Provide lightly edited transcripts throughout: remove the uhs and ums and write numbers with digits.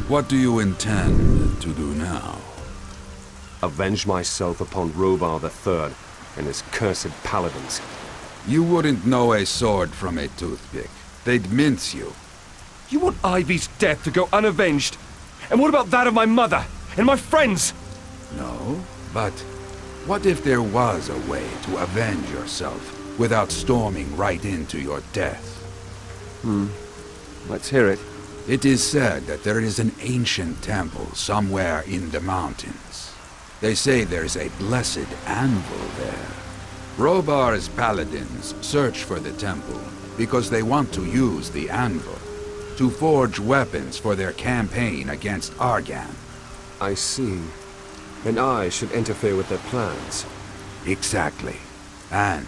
What do you intend to do now? Avenge myself upon Robar III and his cursed paladins. You wouldn't know a sword from a toothpick. They'd mince you. You want Ivy's death to go unavenged? And what about that of my mother and my friends? No, but what if there was a way to avenge yourself without storming right into your death? Let's hear it. It is said that there is an ancient temple somewhere in the mountains. They say there's a blessed anvil there. Robar's paladins search for the temple because they want to use the anvil to forge weapons for their campaign against Argan. I see. And I should interfere with their plans. Exactly. And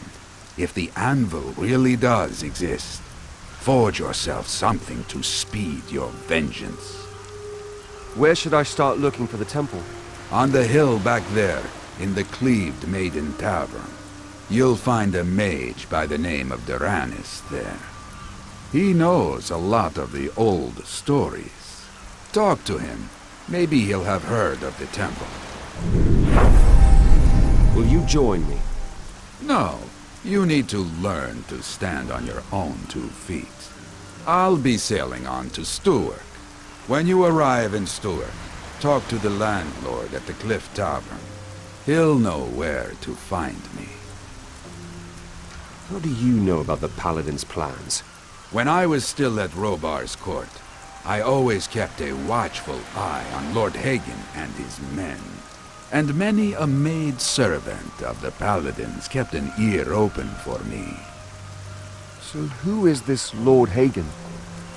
if the anvil really does exist, forge yourself something to speed your vengeance. Where should I start looking for the temple? On the hill back there, in the Cleaved Maiden Tavern, you'll find a mage by the name of Duranis there. He knows a lot of the old stories. Talk to him. Maybe he'll have heard of the temple. Will you join me? No, you need to learn to stand on your own 2 feet. I'll be sailing on to Stewark. When you arrive in Stewark, talk to the landlord at the Cliff Tavern. He'll know where to find me. How do you know about the Paladin's plans? When I was still at Robar's court, I always kept a watchful eye on Lord Hagen and his men. And many a maid servant of the Paladins kept an ear open for me. So who is this Lord Hagen?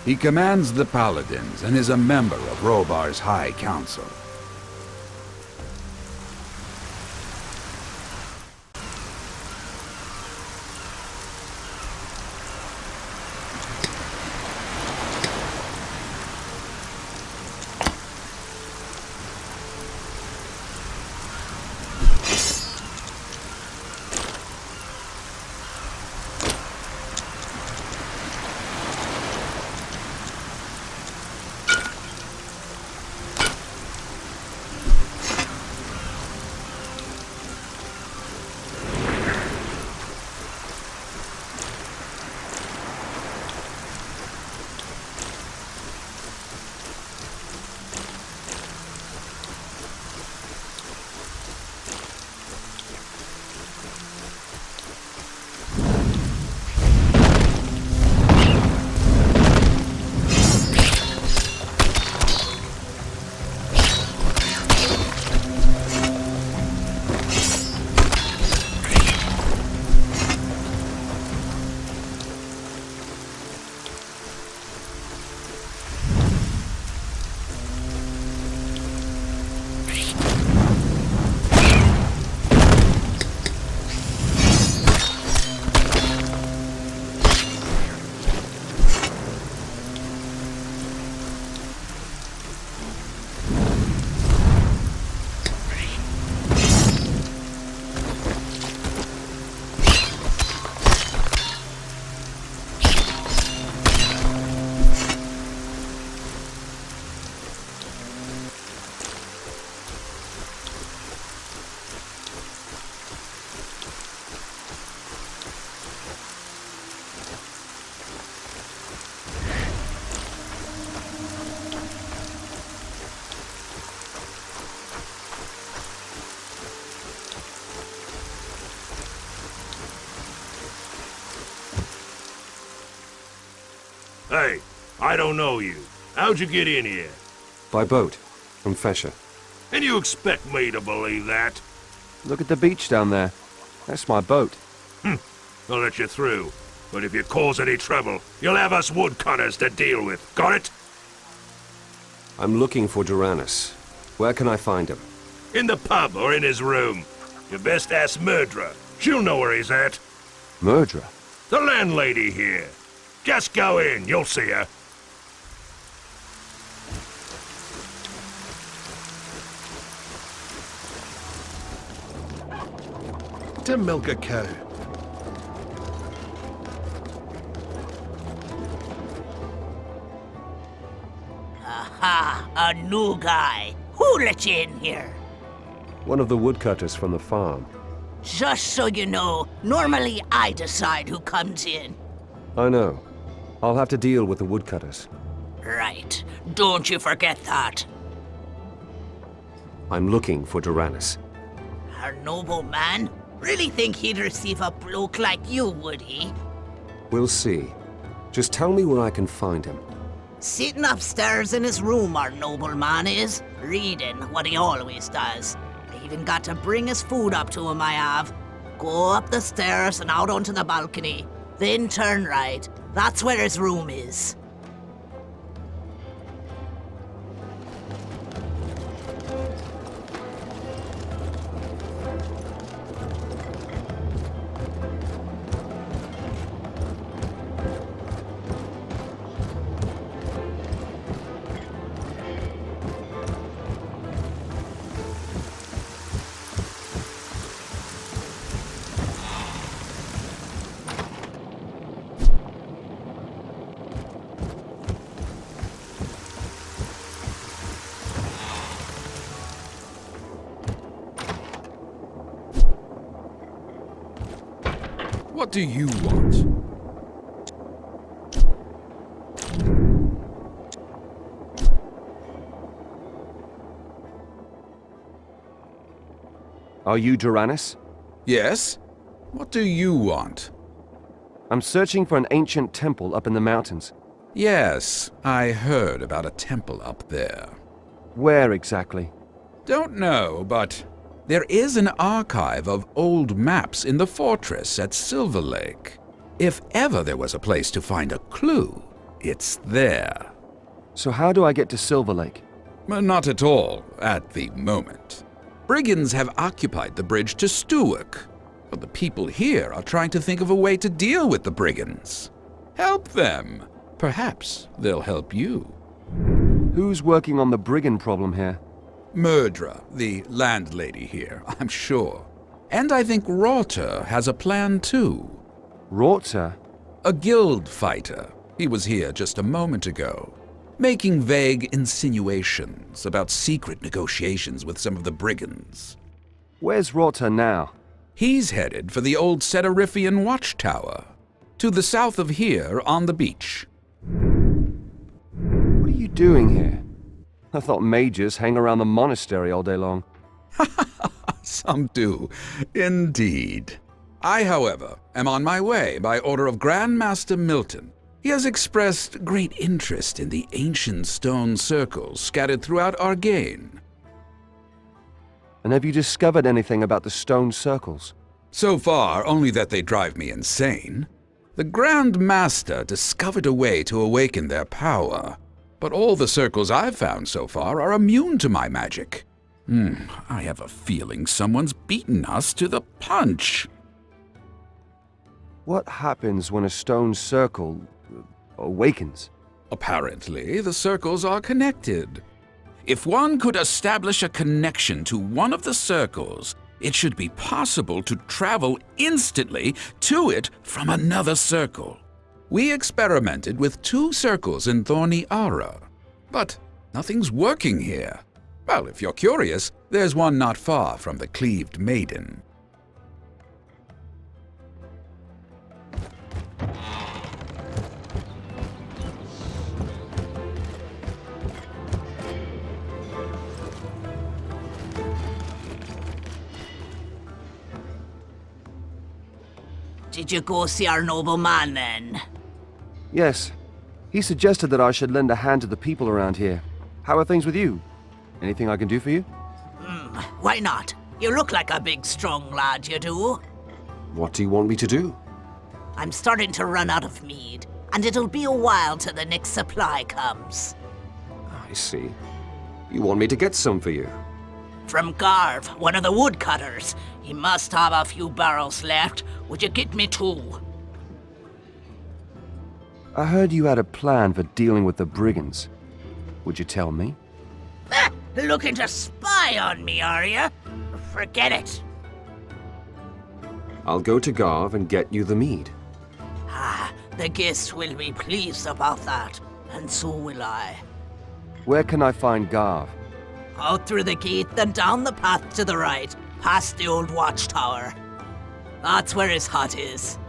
He commands the Paladins and is a member of Robar's High Council. Hey, I don't know you. How'd you get in here? By boat, from Fesher. And you expect me to believe that? Look at the beach down there. That's my boat. I'll let you through. But if you cause any trouble, you'll have us woodcutters to deal with. Got it? I'm looking for Duranis. Where can I find him? In the pub or in his room. You best ask Murdra. She'll know where he's at. Murdra? The landlady here. Just go in, you'll see her. To milk a cow. Aha! A new guy. Who let you in here? One of the woodcutters from the farm. Just so you know, normally I decide who comes in. I know. I'll have to deal with the woodcutters. Right. Don't you forget that. I'm looking for Tyrannus. Our noble man? Really think he'd receive a bloke like you, would he? We'll see. Just tell me where I can find him. Sitting upstairs in his room, our noble man is, reading what he always does. I even got to bring his food up to him, I have. Go up the stairs and out onto the balcony, then turn right. That's where his room is. What do you want? Are you Tyrannus? Yes? What do you want? I'm searching for an ancient temple up in the mountains. Yes, I heard about a temple up there. Where exactly? Don't know, but there is an archive of old maps in the fortress at Silver Lake. If ever there was a place to find a clue, it's there. So how do I get to Silver Lake? Not at all, at the moment. Brigands have occupied the bridge to Stewark, but the people here are trying to think of a way to deal with the brigands. Help them. Perhaps they'll help you. Who's working on the brigand problem here? Murdra, the landlady here, I'm sure. And I think Rorter has a plan too. Rorter? A guild fighter. He was here just a moment ago, making vague insinuations about secret negotiations with some of the brigands. Where's Rorter now? He's headed for the old Setarifian watchtower, to the south of here on the beach. What are you doing here? I thought mages hang around the monastery all day long. Some do, indeed. I, however, am on my way by order of Grand Master Milton. He has expressed great interest in the ancient stone circles scattered throughout Arcania. And have you discovered anything about the stone circles? So far, only that they drive me insane. The Grand Master discovered a way to awaken their power, but all the circles I've found so far are immune to my magic. I have a feeling someone's beaten us to the punch. What happens when a stone circle awakens? Apparently, the circles are connected. If one could establish a connection to one of the circles, it should be possible to travel instantly to it from another circle. We experimented with 2 circles in Thorny Ara, but nothing's working here. Well, if you're curious, there's one not far from the Cleaved Maiden. Did you go see our noble man then? Yes. He suggested that I should lend a hand to the people around here. How are things with you? Anything I can do for you? Why not? You look like a big, strong lad, you do. What do you want me to do? I'm starting to run out of mead, and it'll be a while till the next supply comes. I see. You want me to get some for you? From Garv, one of the woodcutters. He must have a few barrels left. Would you get me 2? I heard you had a plan for dealing with the brigands. Would you tell me? Looking to spy on me, are you? Forget it. I'll go to Garv and get you the mead. The guests will be pleased about that, and so will I. Where can I find Garv? Out through the gate, then down the path to the right, past the old watchtower. That's where his hut is.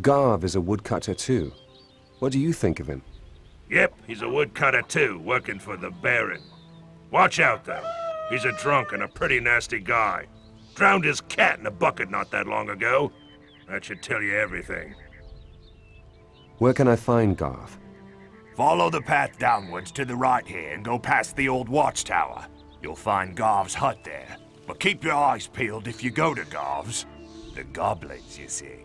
Garv is a woodcutter too. What do you think of him? Yep, he's a woodcutter too, working for the Baron. Watch out, though. He's a drunk and a pretty nasty guy. Drowned his cat in a bucket not that long ago. That should tell you everything. Where can I find Garv? Follow the path downwards to the right here and go past the old watchtower. You'll find Garv's hut there. But keep your eyes peeled if you go to Garv's. The goblins, you see.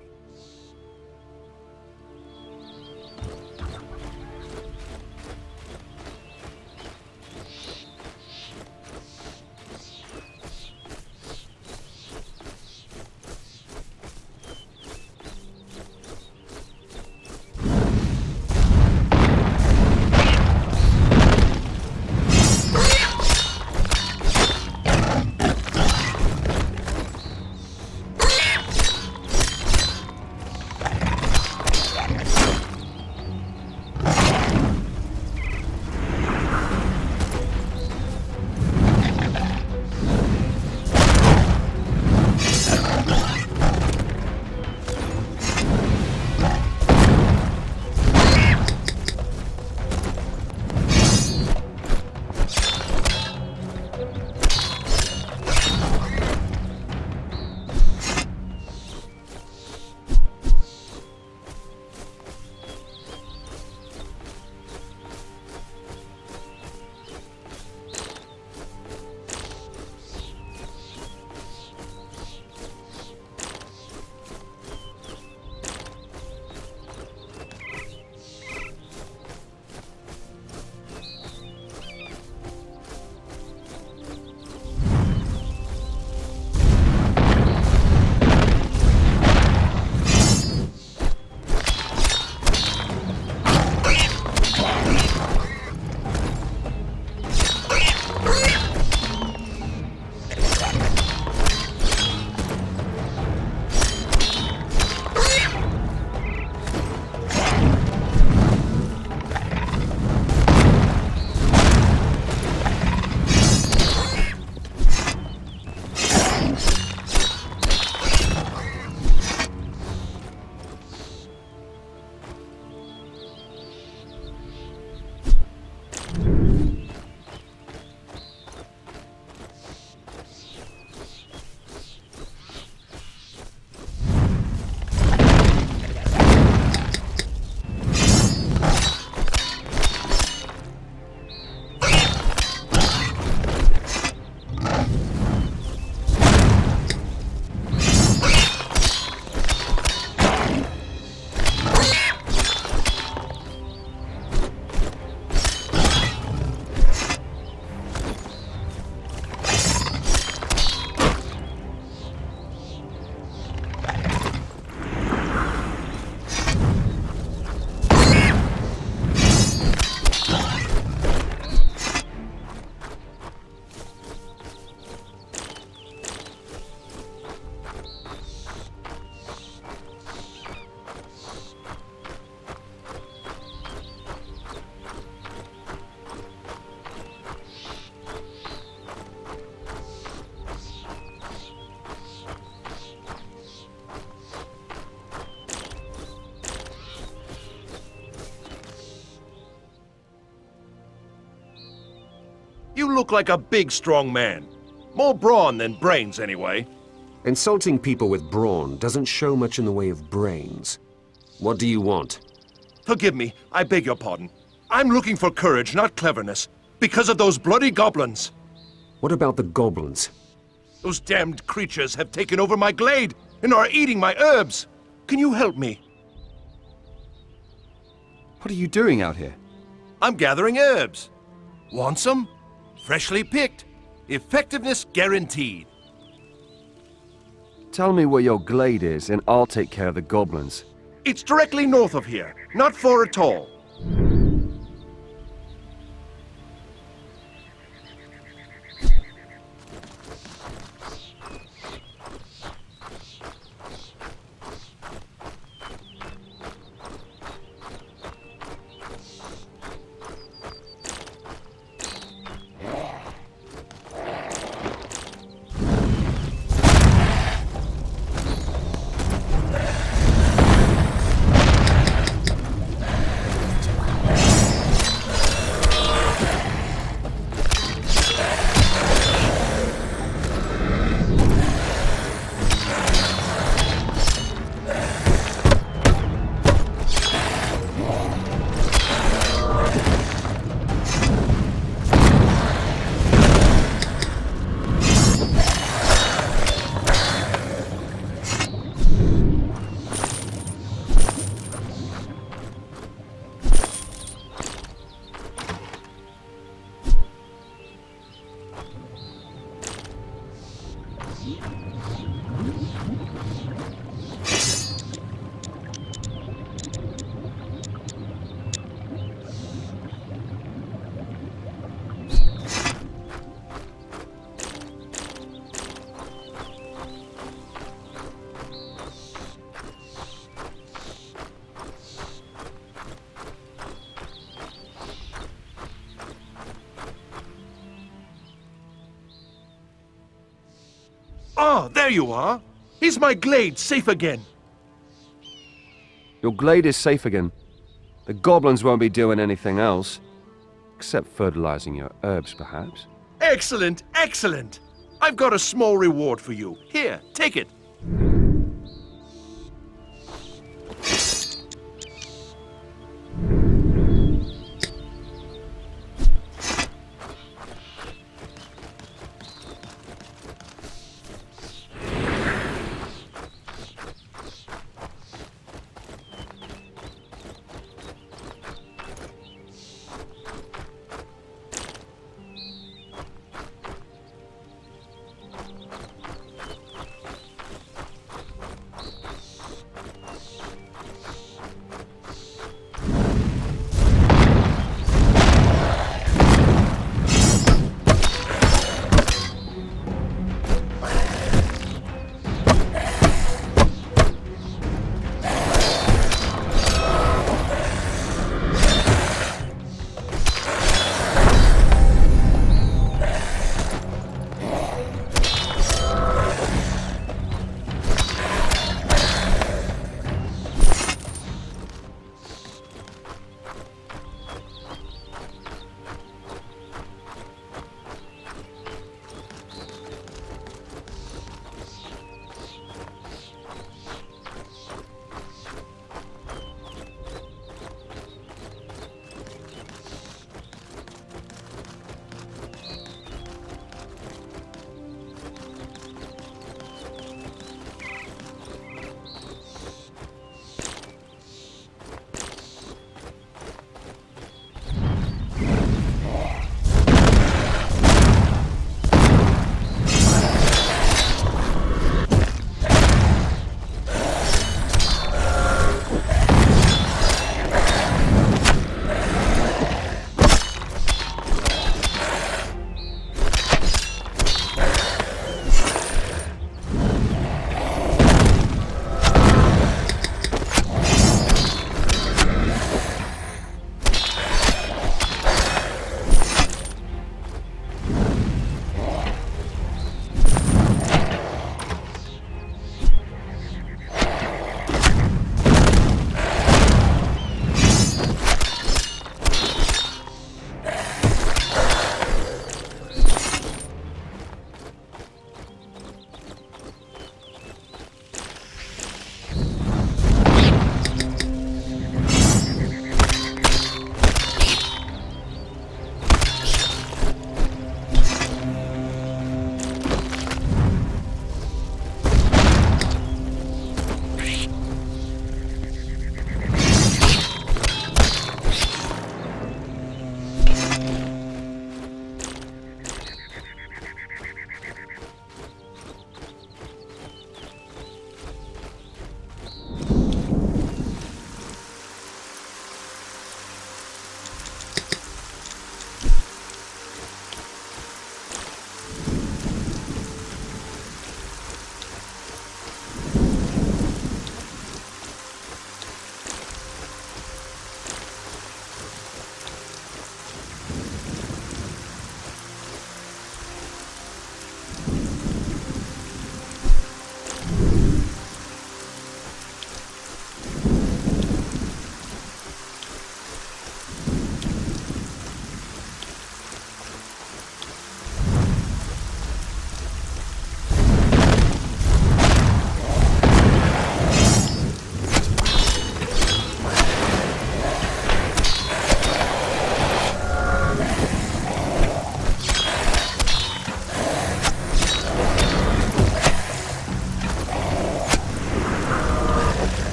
You look like a big, strong man. More brawn than brains, anyway. Insulting people with brawn doesn't show much in the way of brains. What do you want? Forgive me, I beg your pardon. I'm looking for courage, not cleverness, because of those bloody goblins. What about the goblins? Those damned creatures have taken over my glade and are eating my herbs. Can you help me? What are you doing out here? I'm gathering herbs. Want some? Freshly picked. Effectiveness guaranteed. Tell me where your glade is, and I'll take care of the goblins. It's directly north of here. Not far at all. Ah, there you are. Is my glade safe again? Your glade is safe again. The goblins won't be doing anything else. Except fertilizing your herbs, perhaps. Excellent, excellent. I've got a small reward for you. Here, take it.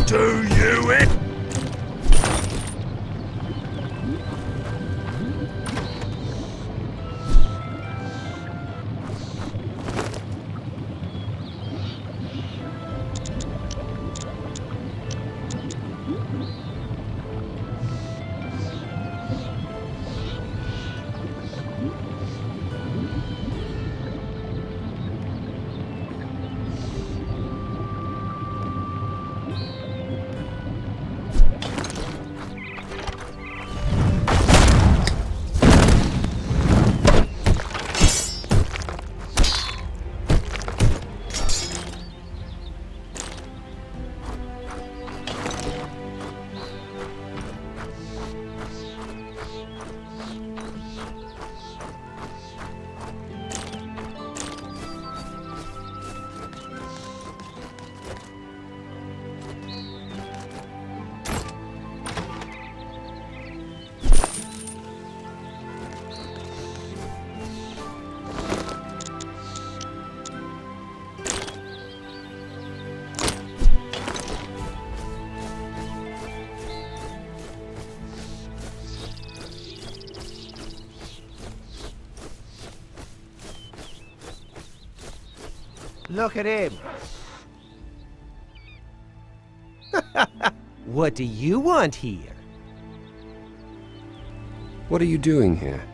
Do you it? Look at him. What do you want here? What are you doing here?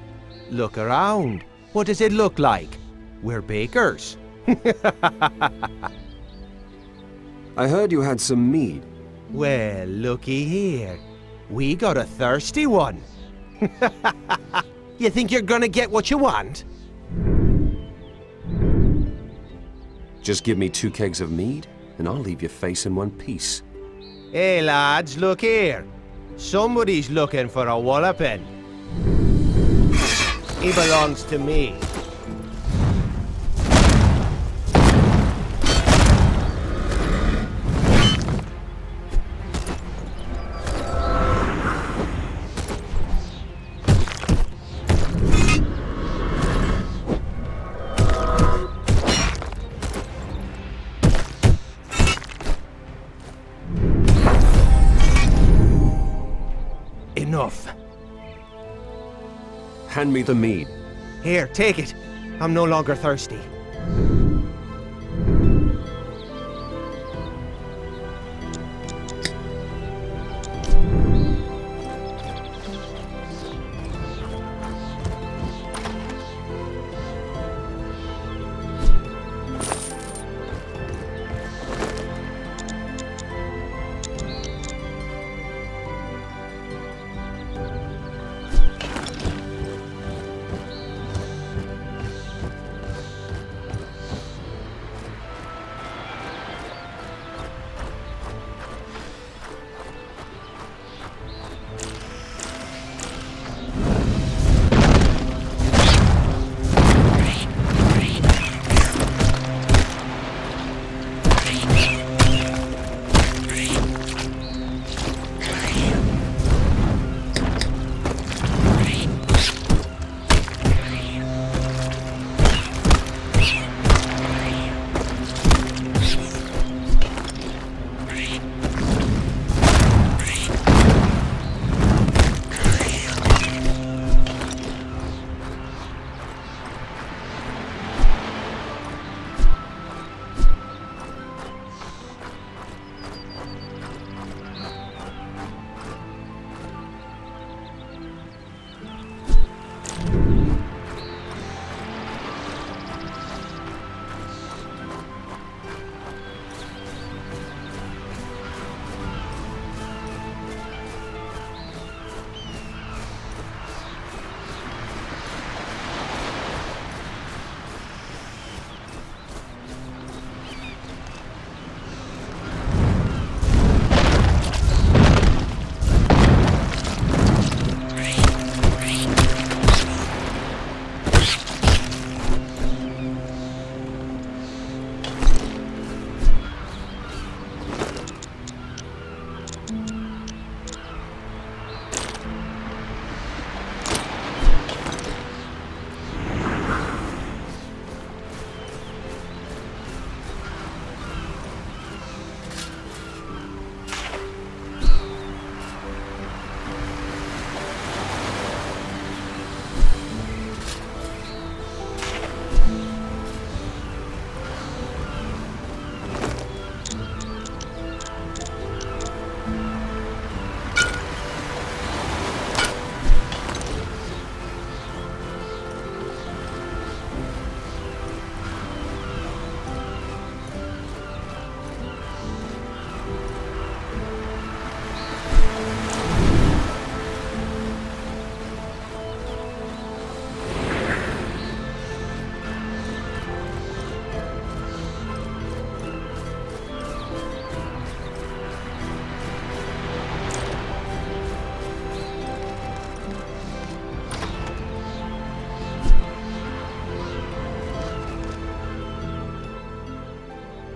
Look around. What does it look like? We're bakers. I heard you had some mead. Well, looky here. We got a thirsty one. You think you're gonna get what you want? Just give me 2 kegs of mead, and I'll leave your face in one piece. Hey lads, look here. Somebody's looking for a walloping. He belongs to me. Enough. Hand me the mead. Here, take it. I'm no longer thirsty.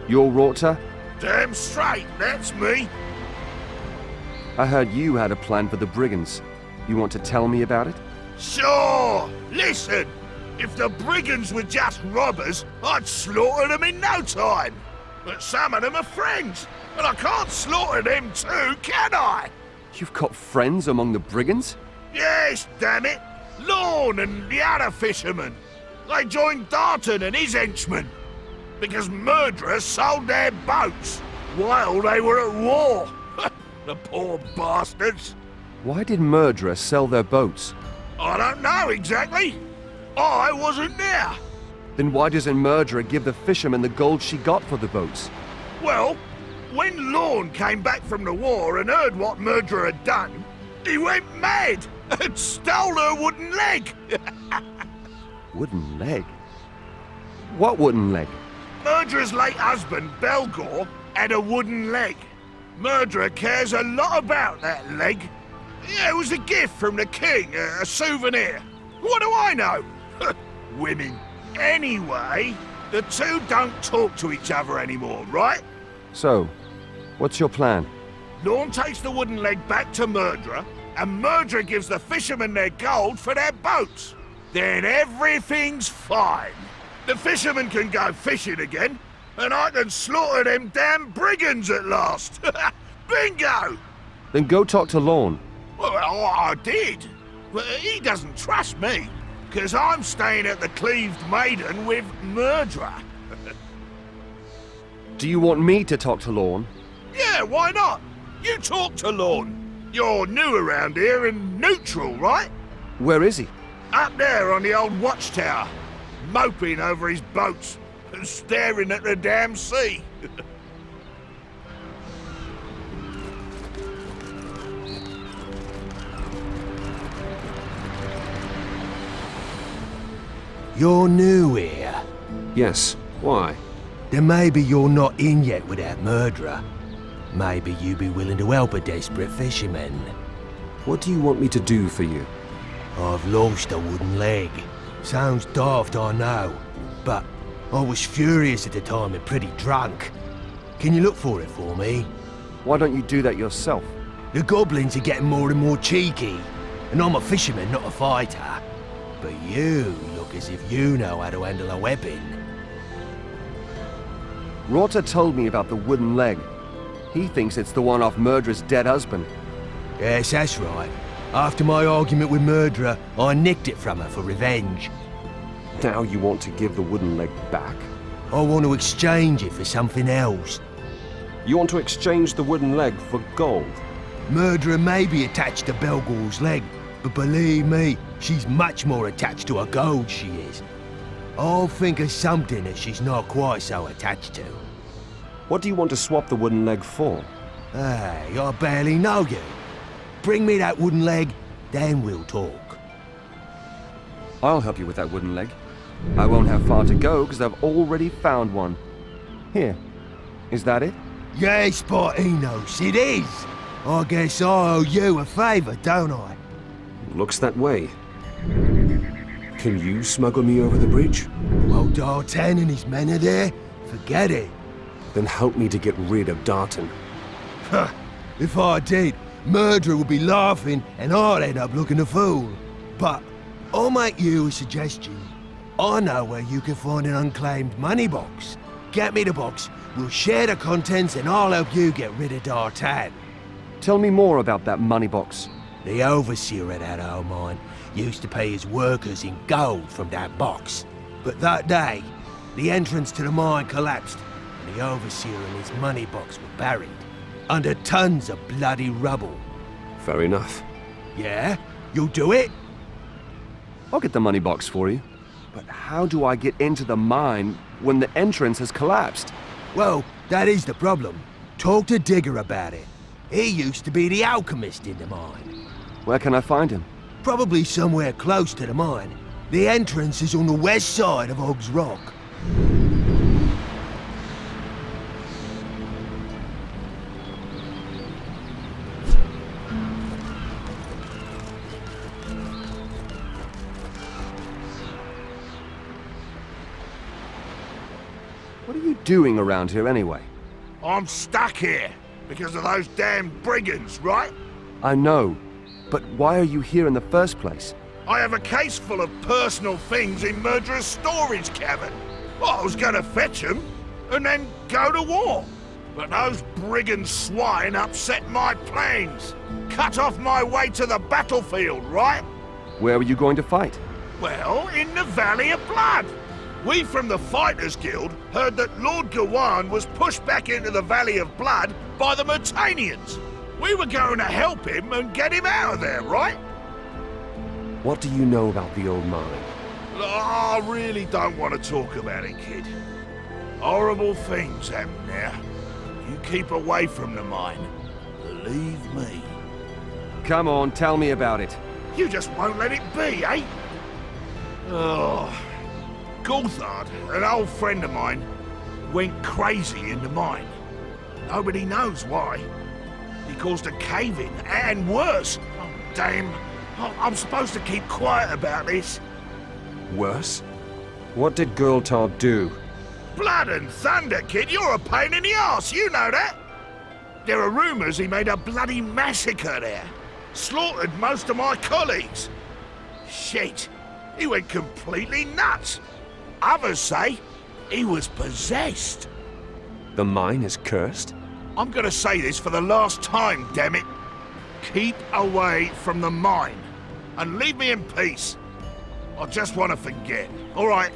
You're Rorta? Damn straight, that's me. I heard you had a plan for the brigands. You want to tell me about it? Sure! Listen! If the brigands were just robbers, I'd slaughter them in no time. But some of them are friends, and I can't slaughter them too, can I? You've got friends among the brigands? Yes, damn it! Lorne and the other fishermen. They joined Darton and his henchmen. Because murderers sold their boats while they were at war. The poor bastards. Why did murderers sell their boats? I don't know exactly. I wasn't there. Then why doesn't murderer give the fishermen the gold she got for the boats? Well, when Lorne came back from the war and heard what murderer had done, he went mad and stole her wooden leg. Wooden leg? What wooden leg? Murderer's late husband, Belgor, had a wooden leg. Murderer cares a lot about that leg. Yeah, it was a gift from the king, a souvenir. What do I know? Women. Anyway, the two don't talk to each other anymore, right? So, what's your plan? Lorne takes the wooden leg back to Murderer, and Murderer gives the fishermen their gold for their boats. Then everything's fine. The fishermen can go fishing again, and I can slaughter them damn brigands at last. Bingo! Then go talk to Lorne. Well, I did. But he doesn't trust me, because I'm staying at the Cleaved Maiden with Murderer. Do you want me to talk to Lorne? Yeah, why not? You talk to Lorne. You're new around here and neutral, right? Where is he? Up there on the old watchtower, moping over his boats and staring at the damn sea. You're new here. Yes, why? Then maybe you're not in yet with that murderer. Maybe you be willing to help a desperate fisherman. What do you want me to do for you? I've lost a wooden leg. Sounds daft, I know, but I was furious at the time and pretty drunk. Can you look for it for me? Why don't you do that yourself? The goblins are getting more and more cheeky, and I'm a fisherman, not a fighter. But you look as if you know how to handle a weapon. Rorta told me about the wooden leg. He thinks it's the one off Murderer's dead husband. Yes, that's right. After my argument with Murderer, I nicked it from her for revenge. Now you want to give the wooden leg back? I want to exchange it for something else. You want to exchange the wooden leg for gold? Murderer may be attached to Belgor's leg, but believe me, she's much more attached to her gold, she is. I'll think of something that she's not quite so attached to. What do you want to swap the wooden leg for? Hey, I barely know you. Bring me that wooden leg, then we'll talk. I'll help you with that wooden leg. I won't have far to go because I've already found one. Here. Is that it? Yes, by Innos, it is. I guess I owe you a favour, don't I? Looks that way. Can you smuggle me over the bridge? Well, Dartan and his men are there. Forget it. Then help me to get rid of Darton. Huh. If I did, Murderer would be laughing and I'd end up looking a fool. But I'll make you a suggestion. I know where you can find an unclaimed money box. Get me the box, we'll share the contents and I'll help you get rid of Dartan. Tell me more about that money box. The overseer of that old mine used to pay his workers in gold from that box. But that day, the entrance to the mine collapsed and the overseer and his money box were buried under tons of bloody rubble. Fair enough. Yeah? You'll do it? I'll get the money box for you. But how do I get into the mine when the entrance has collapsed? Well, that is the problem. Talk to Digger about it. He used to be the alchemist in the mine. Where can I find him? Probably somewhere close to the mine. The entrance is on the west side of Og's Rock. What are you doing around here anyway? I'm stuck here because of those damn brigands, right? I know, but why are you here in the first place? I have a case full of personal things in Murderer's storage cabin. Well, I was gonna fetch them and then go to war. But those brigand swine upset my plans. Cut off my way to the battlefield, right? Where were you going to fight? Well, in the Valley of Blood. We from the Fighters Guild heard that Lord Gawain was pushed back into the Valley of Blood by the Mutanians. We were going to help him and get him out of there, right? What do you know about the old mine? I really don't want to talk about it, kid. Horrible things happen there. You keep away from the mine. Believe me. Come on, tell me about it. You just won't let it be, eh? Oh. Gulthard, an old friend of mine, went crazy in the mine. Nobody knows why. He caused a cave-in, and worse. Oh, damn. I'm supposed to keep quiet about this. Worse? What did Gulthard do? Blood and thunder, kid, you're a pain in the arse, you know that? There are rumors he made a bloody massacre there. Slaughtered most of my colleagues. Shit, he went completely nuts. Others say he was possessed. The mine is cursed? I'm gonna say this for the last time, damn it. Keep away from the mine and leave me in peace. I just want to forget, all right?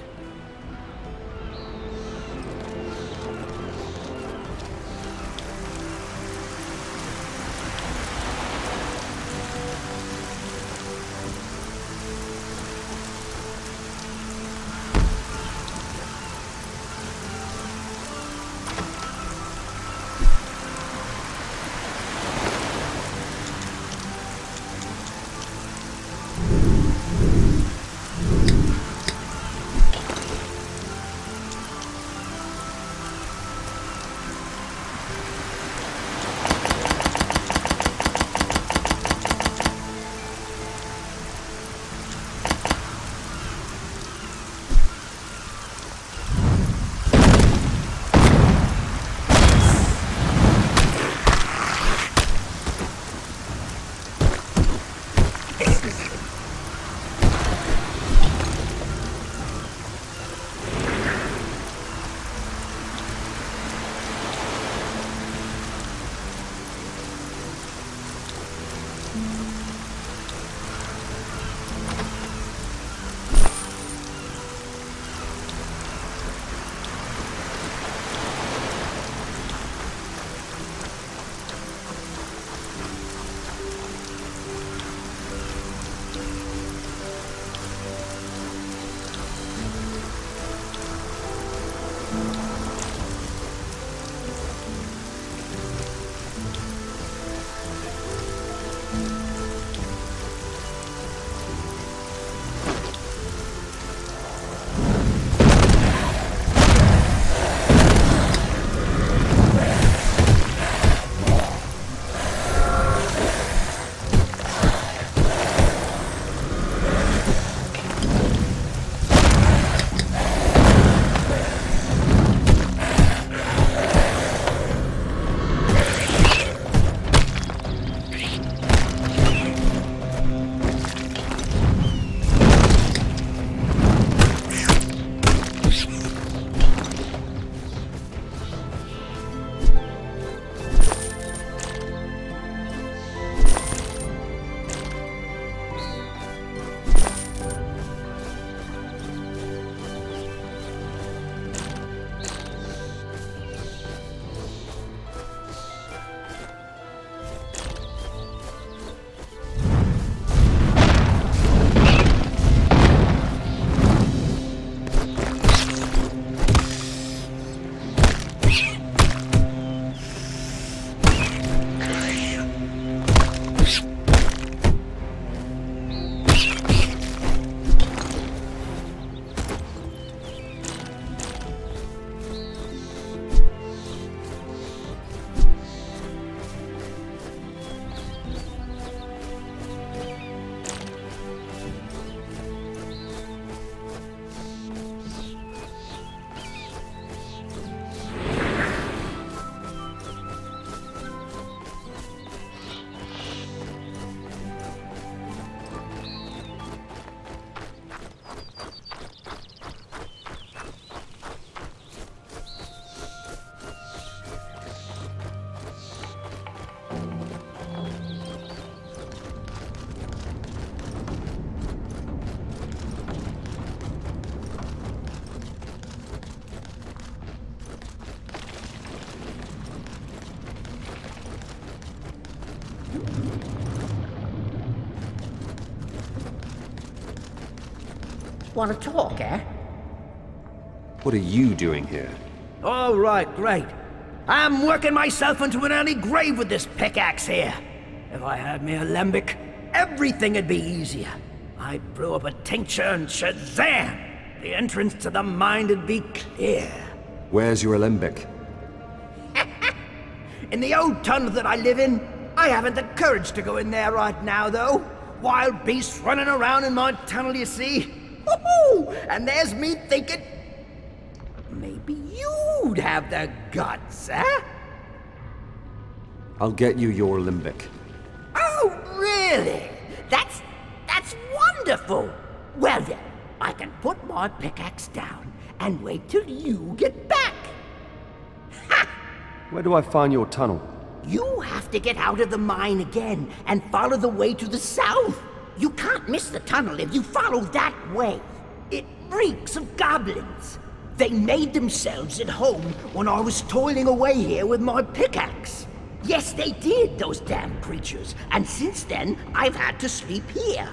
Want to talk, eh? What are you doing here? All right, great. I'm working myself into an early grave with this pickaxe here. If I had me alembic, everything'd be easier. I'd brew up a tincture and shazam! The entrance to the mine'd be clear. Where's your alembic? In the old tunnel that I live in, I haven't the courage to go in there right now, though. Wild beasts running around in my tunnel, you see. Woohoo! And there's me thinking, maybe you'd have the guts, eh? I'll get you your alembic. Oh, really? That's wonderful. Well then, I can put my pickaxe down and wait till you get back. Ha! Where do I find your tunnel? You have to get out of the mine again and follow the way to the south. You can't miss the tunnel if you follow that way. It reeks of goblins. They made themselves at home when I was toiling away here with my pickaxe. Yes, they did, those damn creatures. And since then, I've had to sleep here.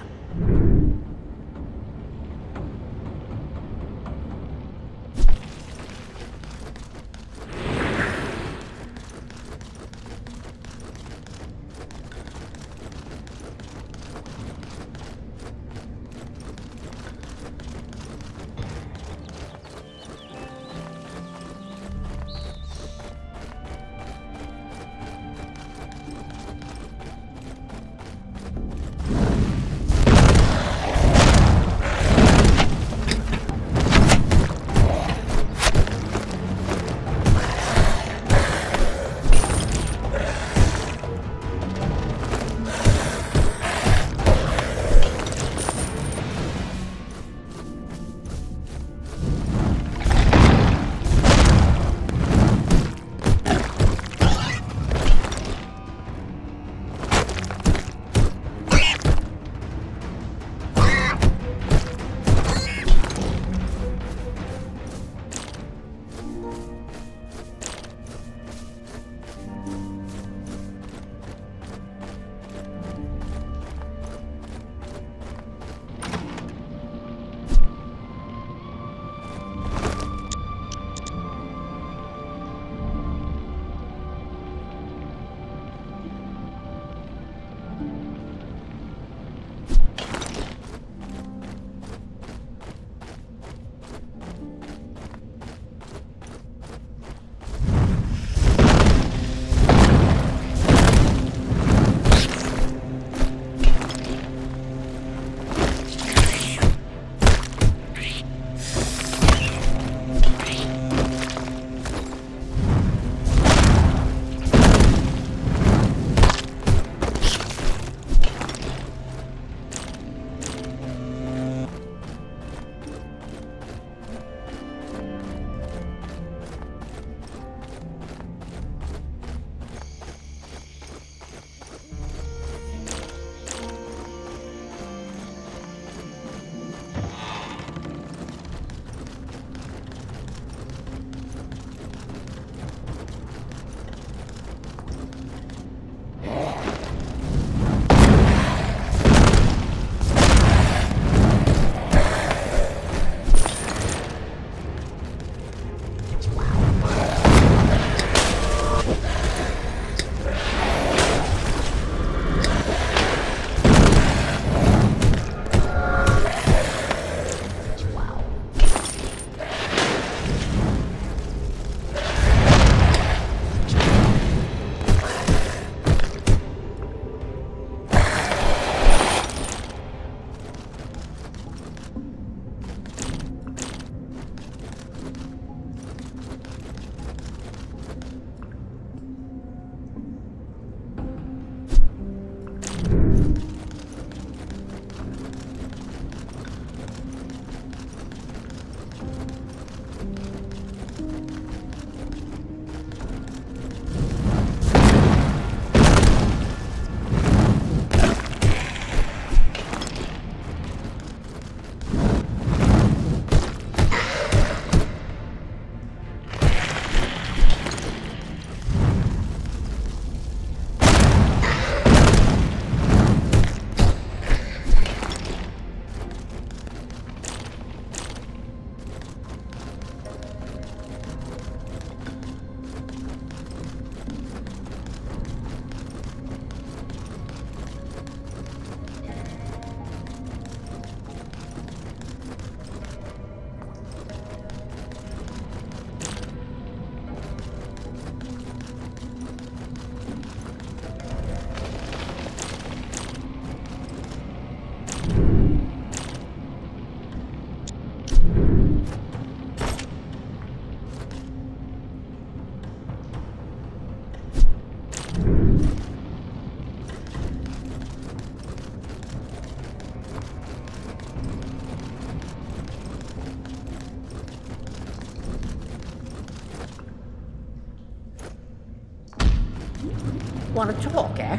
Want to talk, eh?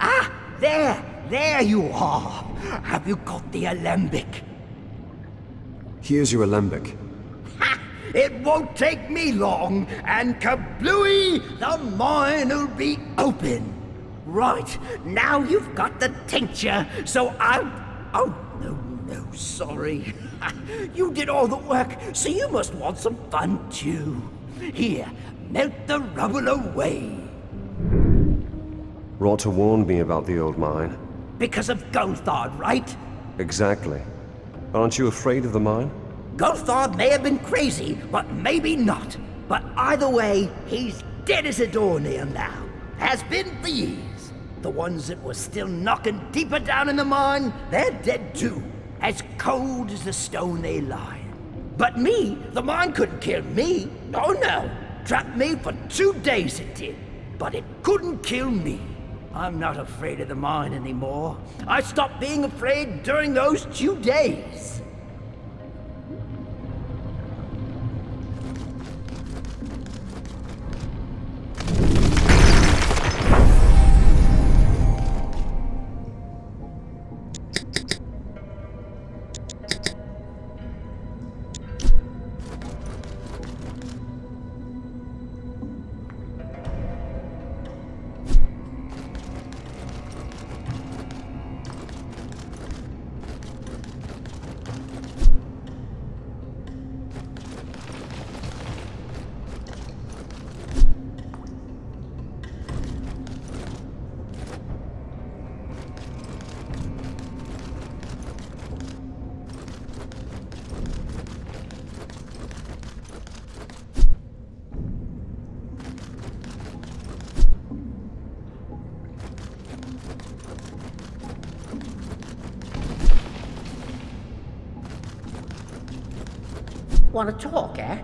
Ah, there you are. Have you got the alembic? Here's your alembic. Ha! It won't take me long, and kablooey, the mine'll be open. Right, now you've got the tincture, so Oh, no, sorry. You did all the work, so you must want some fun too. Here, melt the rubble away. Rotter warned me about the old mine. Because of Gulthard, right? Exactly. Aren't you afraid of the mine? Gulthard may have been crazy, but maybe not. But either way, he's dead as a doornail now. Has been for years. The ones that were still knocking deeper down in the mine, they're dead too. As cold as the stone they lie. But me, the mine couldn't kill me. Oh no. Trapped me for 2 days it did. But it couldn't kill me. I'm not afraid of the mine anymore. I stopped being afraid during those 2 days. Want to talk, eh?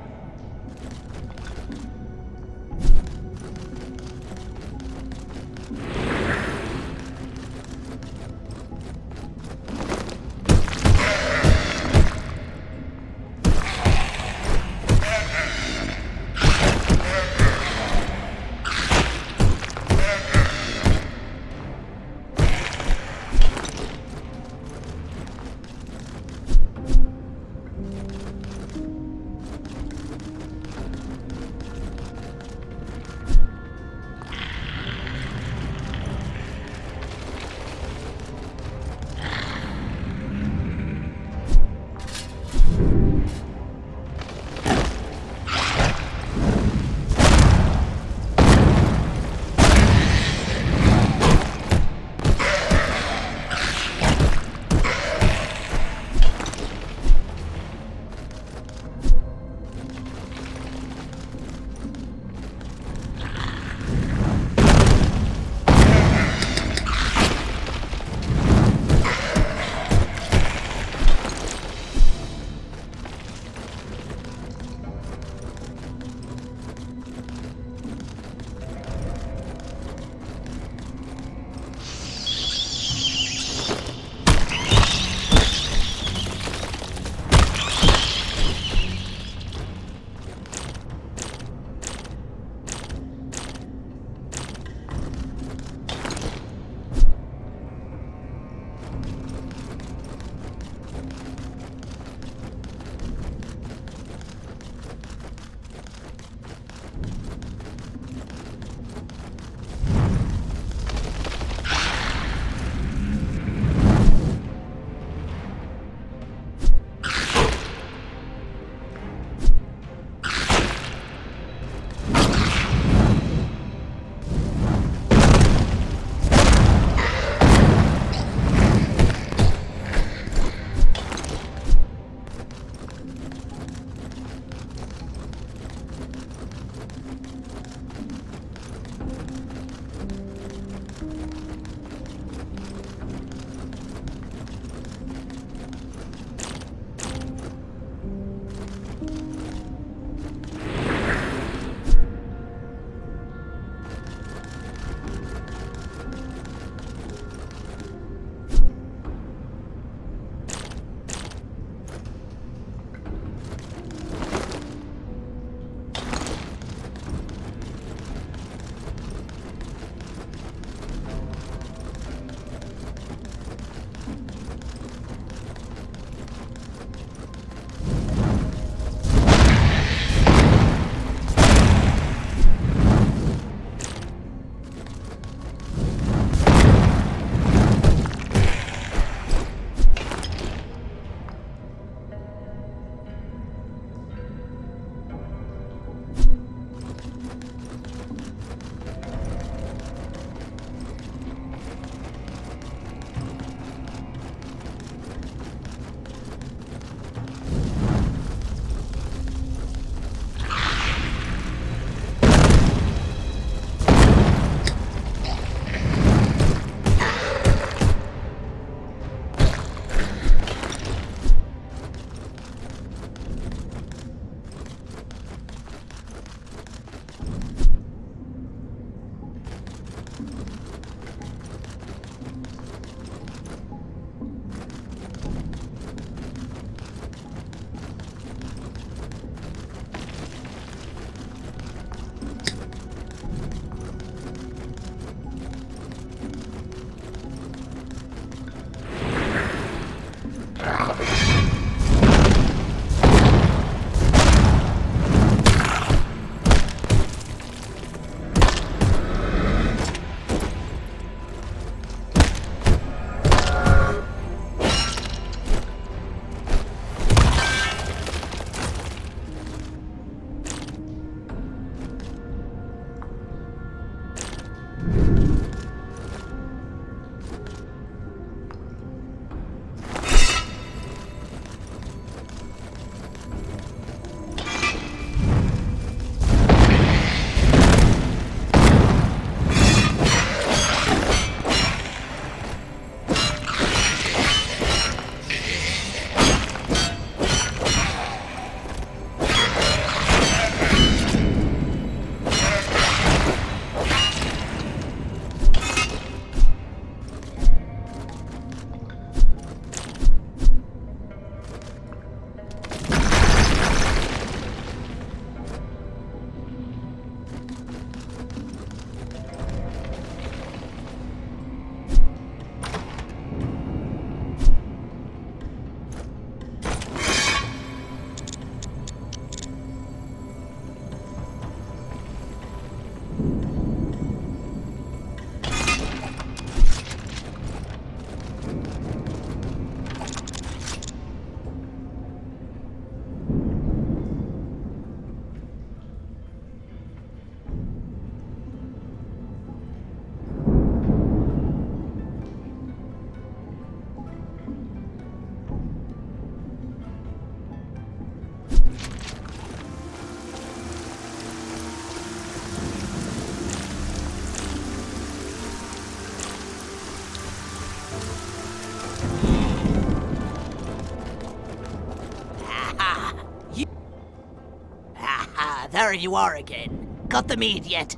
There you are again. Got the meat yet?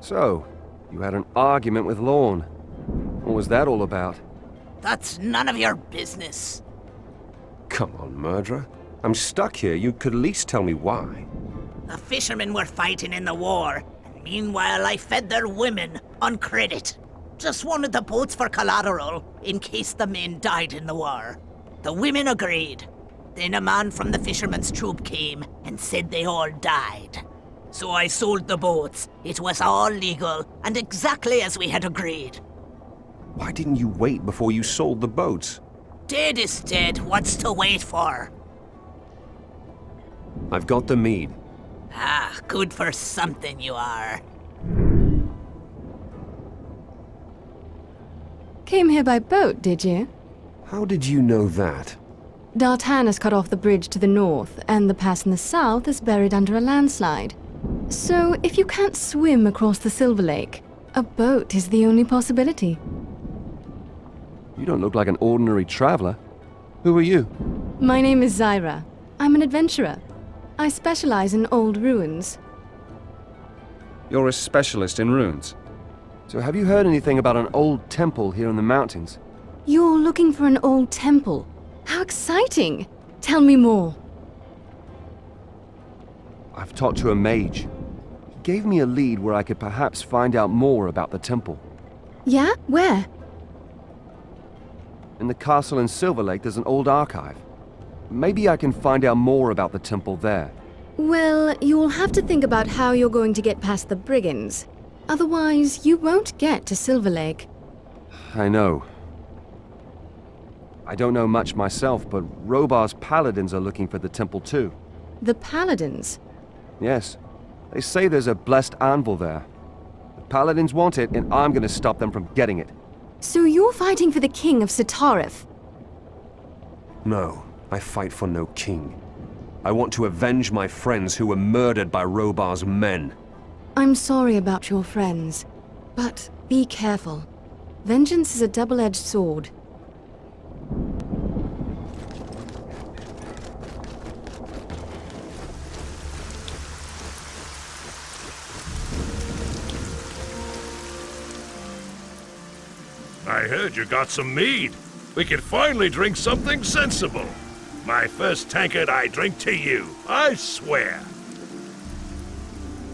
So, you had an argument with Lorne. What was that all about? That's none of your business. Come on, murderer. I'm stuck here. You could at least tell me why. The fishermen were fighting in the war, and meanwhile I fed their women on credit. Just wanted the boats for collateral, in case the men died in the war. The women agreed. Then a man from the fishermen's troop came and said they all died. So I sold the boats. It was all legal, and exactly as we had agreed. Why didn't you wait before you sold the boats? Dead is dead. What's to wait for? I've got the mead. Ah, good for something you are. Came here by boat, did you? How did you know that? Dartan has cut off the bridge to the north, and the pass in the south is buried under a landslide. So, if you can't swim across the Silver Lake, a boat is the only possibility. You don't look like an ordinary traveler. Who are you? My name is Zyra. I'm an adventurer. I specialize in old ruins. You're a specialist in ruins. So have you heard anything about an old temple here in the mountains? You're looking for an old temple. How exciting! Tell me more. I've talked to a mage. He gave me a lead where I could perhaps find out more about the temple. Yeah? Where? In the castle in Silver Lake, there's an old archive. Maybe I can find out more about the temple there. Well, you'll have to think about how you're going to get past the brigands. Otherwise, you won't get to Silver Lake. I know. I don't know much myself, but Robar's paladins are looking for the temple too. The paladins? Yes. They say there's a blessed anvil there. The paladins want it, and I'm gonna stop them from getting it. So you're fighting for the king of Sitarith? No, I fight for no king. I want to avenge my friends who were murdered by Robar's men. I'm sorry about your friends, but be careful. Vengeance is a double-edged sword. I heard you got some mead. We can finally drink something sensible. My first tankard I drink to you, I swear.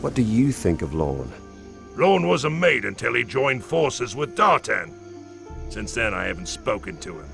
What do you think of Lorne? Lorne was a mate until he joined forces with Dartan. Since then, I haven't spoken to him.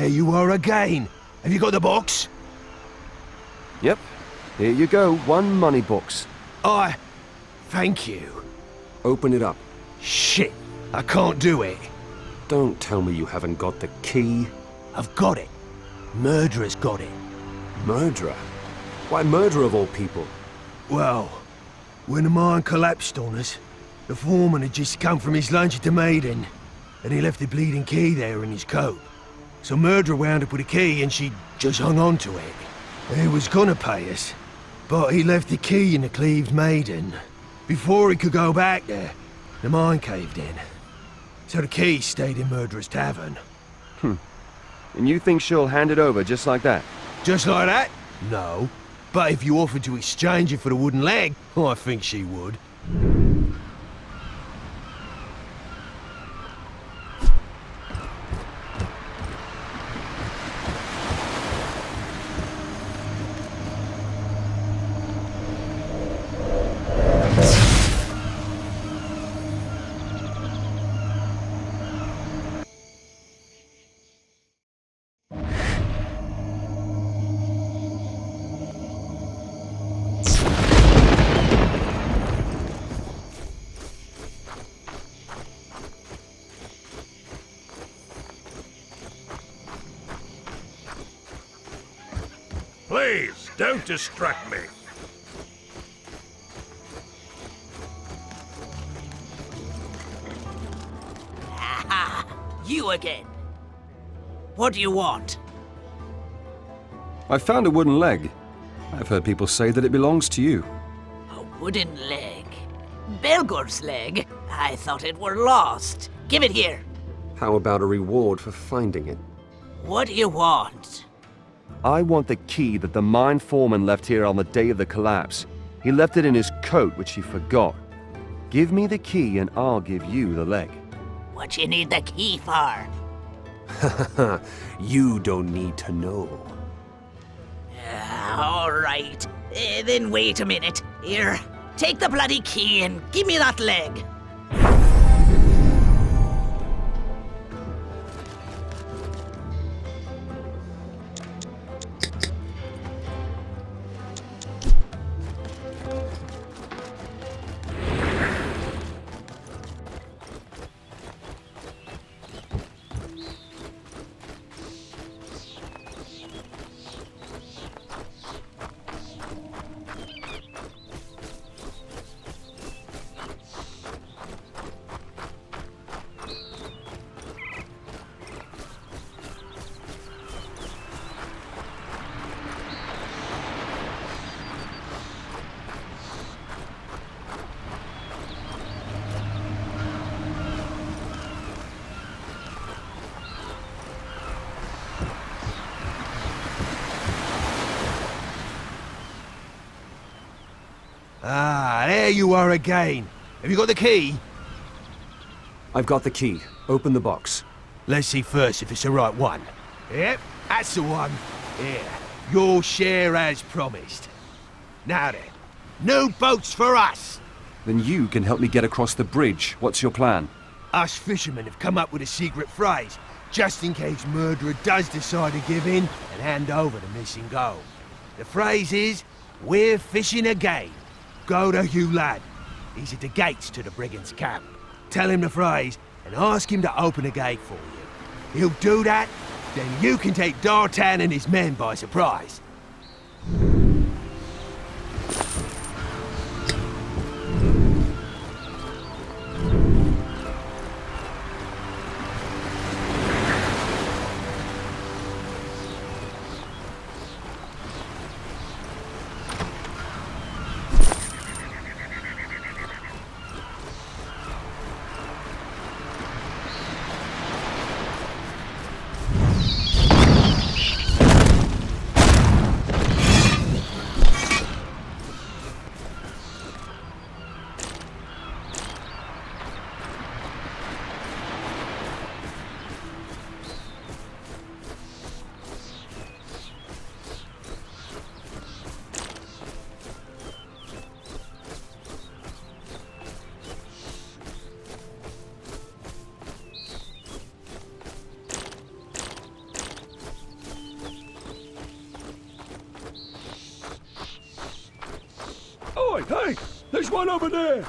There you are again. Have you got the box? Yep. Here you go, 1 money box. Thank you. Open it up. Shit, I can't do it. Don't tell me you haven't got the key. I've got it. Murderer's got it. Murderer? Why murderer of all people? Well, when the mine collapsed on us, the foreman had just come from his lunch at the Maiden, and he left the bleeding key there in his coat. So Murderer wound up with a key and she just hung on to it. He was gonna pay us, but he left the key in the cleaved Maiden. Before he could go back there, the mine caved in. So the key stayed in Murderer's tavern. And you think she'll hand it over just like that? Just like that? No. But if you offered to exchange it for the wooden leg, I think she would. Please, don't distract me. Aha! You again. What do you want? I found a wooden leg. I've heard people say that it belongs to you. A wooden leg. Belgor's leg? I thought it were lost. Give it here. How about a reward for finding it? What do you want? I want the key that the mine foreman left here on the day of the collapse. He left it in his coat, which he forgot. Give me the key and I'll give you the leg. What you need the key for? You don't need to know. All right. Then wait a minute. Here, take the bloody key and give me that leg. Ah, there you are again. Have you got the key? I've got the key. Open the box. Let's see first if it's the right one. Yep, that's the one. Here, your share as promised. Now then, no boats for us! Then you can help me get across the bridge. What's your plan? Us fishermen have come up with a secret phrase, just in case Murderer does decide to give in and hand over the missing gold. The phrase is, we're fishing again. Go to Hugh Lad. He's at the gates to the brigand's camp. Tell him the phrase and ask him to open a gate for you. He'll do that, then you can take D'Artan and his men by surprise. Hey! There's one over there!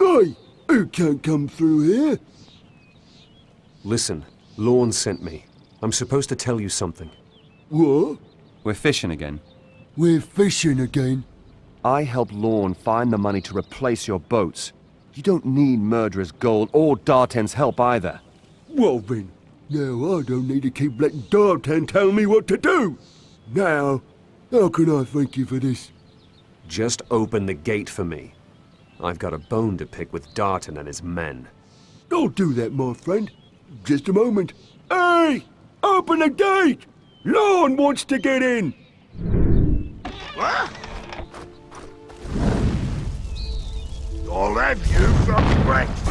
Oi! Who can't come through here? Listen, Lorne sent me. I'm supposed to tell you something. What? We're fishing again. We're fishing again. I helped Lorne find the money to replace your boats. You don't need murderers' gold or Darten's help either. Well then, now I don't need to keep letting Dartan tell me what to do. Now, how can I thank you for this? Just open the gate for me. I've got a bone to pick with Dartan and his men. Don't do that, my friend. Just a moment. Hey! Open the gate! Lorne wants to get in! What? I'll have you for breakfast.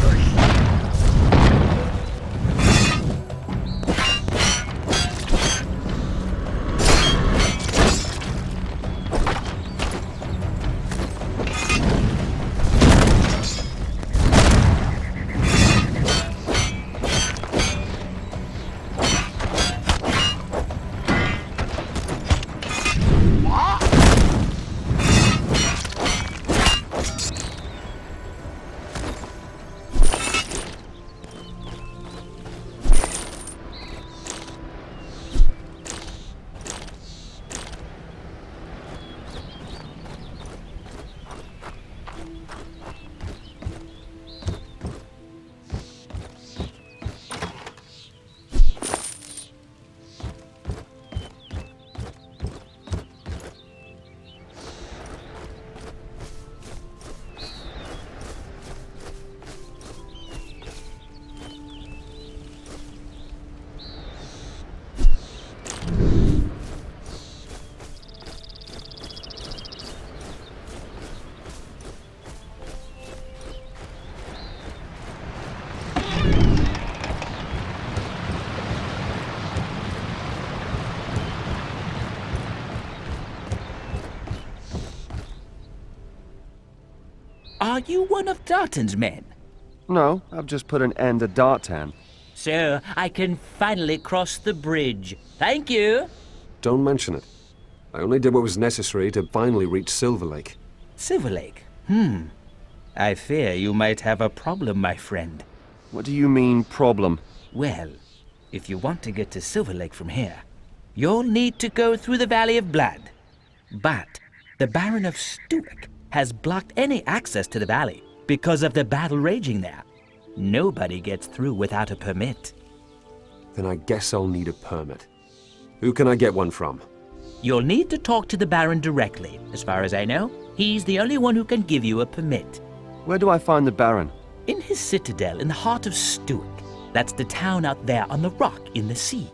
Are you one of Dartan's men? No, I've just put an end to Dartan. So I can finally cross the bridge. Thank you. Don't mention it. I only did what was necessary to finally reach Silver Lake. Silver Lake? I fear you might have a problem, my friend. What do you mean, problem? Well, if you want to get to Silver Lake from here, you'll need to go through the Valley of Blood. But the Baron of Stewark has blocked any access to the valley because of the battle raging there. Nobody gets through without a permit. Then I guess I'll need a permit. Who can I get one from? You'll need to talk to the Baron directly. As far as I know, he's the only one who can give you a permit. Where do I find the Baron? In his citadel in the heart of Stewark. That's the town out there on the rock in the sea.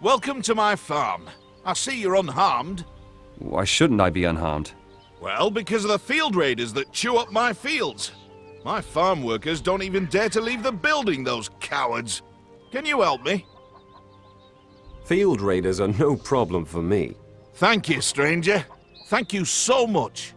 Welcome to my farm. I see you're unharmed. Why shouldn't I be unharmed? Well, because of the field raiders that chew up my fields. My farm workers don't even dare to leave the building, those cowards. Can you help me? Field raiders are no problem for me. Thank you, stranger. Thank you so much.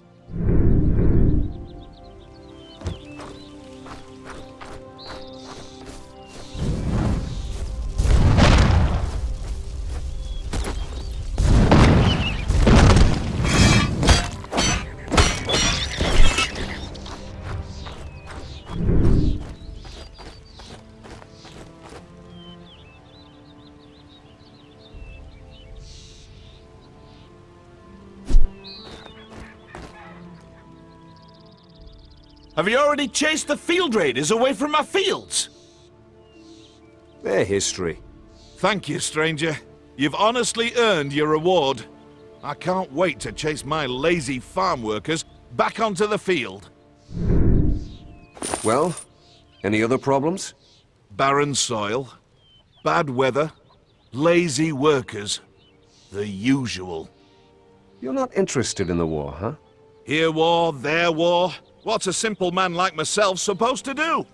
Have you already chased the field raiders away from my fields? Their history. Thank you, stranger. You've honestly earned your reward. I can't wait to chase my lazy farm workers back onto the field. Well, any other problems? Barren soil, bad weather, lazy workers. The usual. You're not interested in the war, huh? Here war, there war. What's a simple man like myself supposed to do?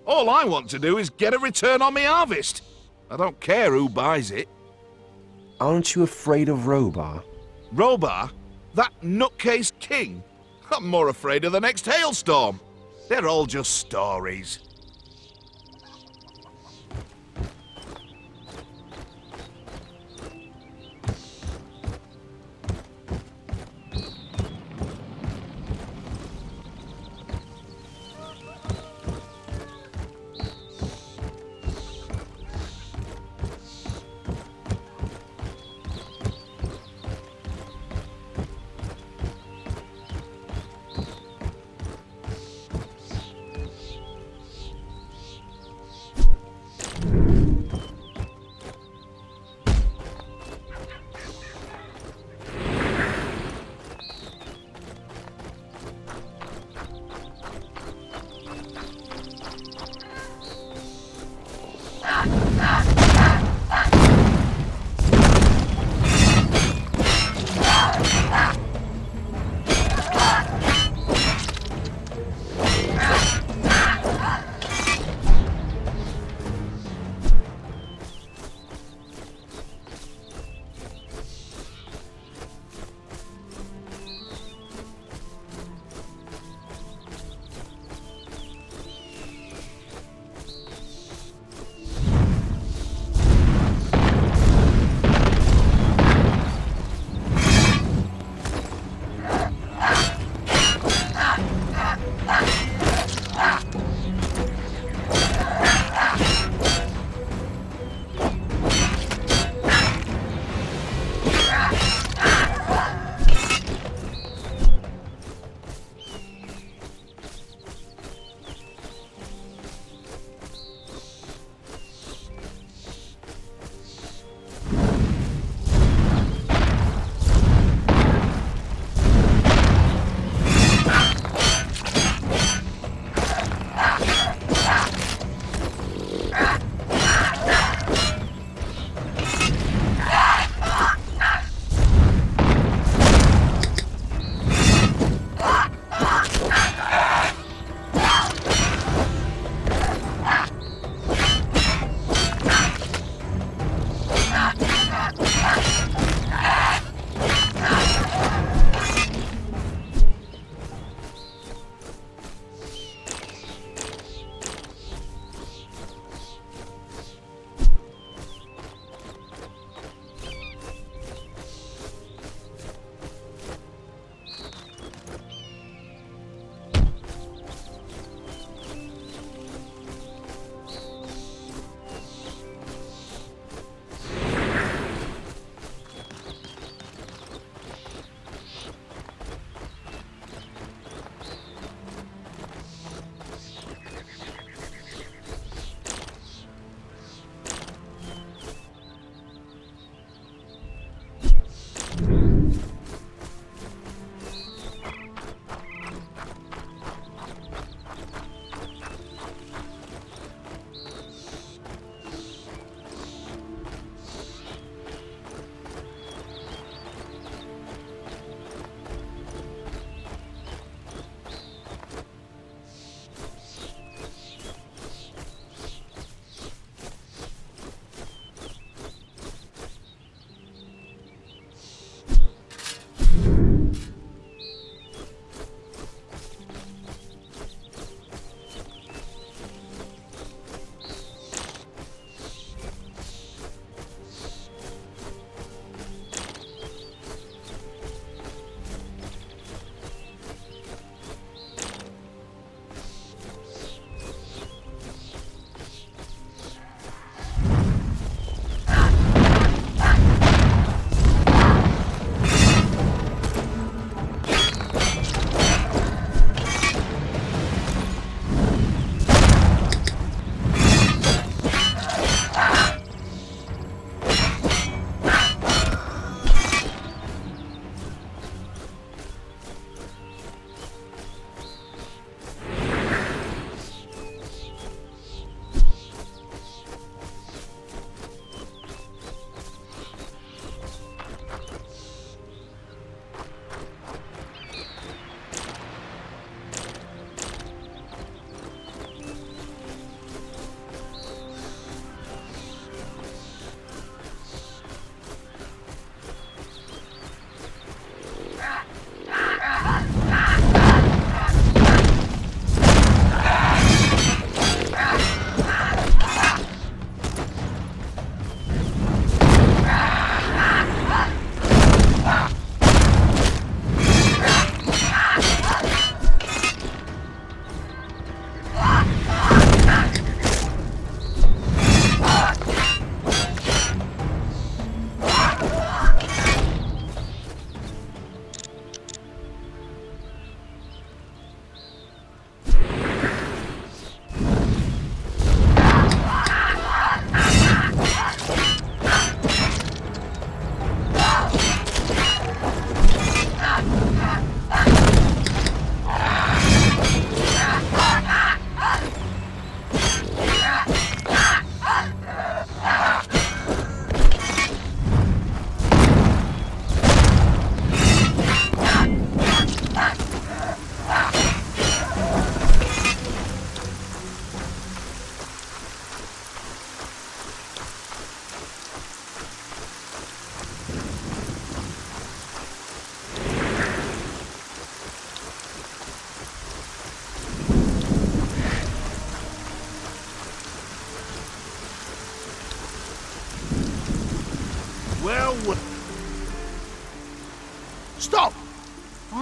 All I want to do is get a return on my harvest. I don't care who buys it. Aren't you afraid of Robar? Robar? That nutcase king? I'm more afraid of the next hailstorm. They're all just stories.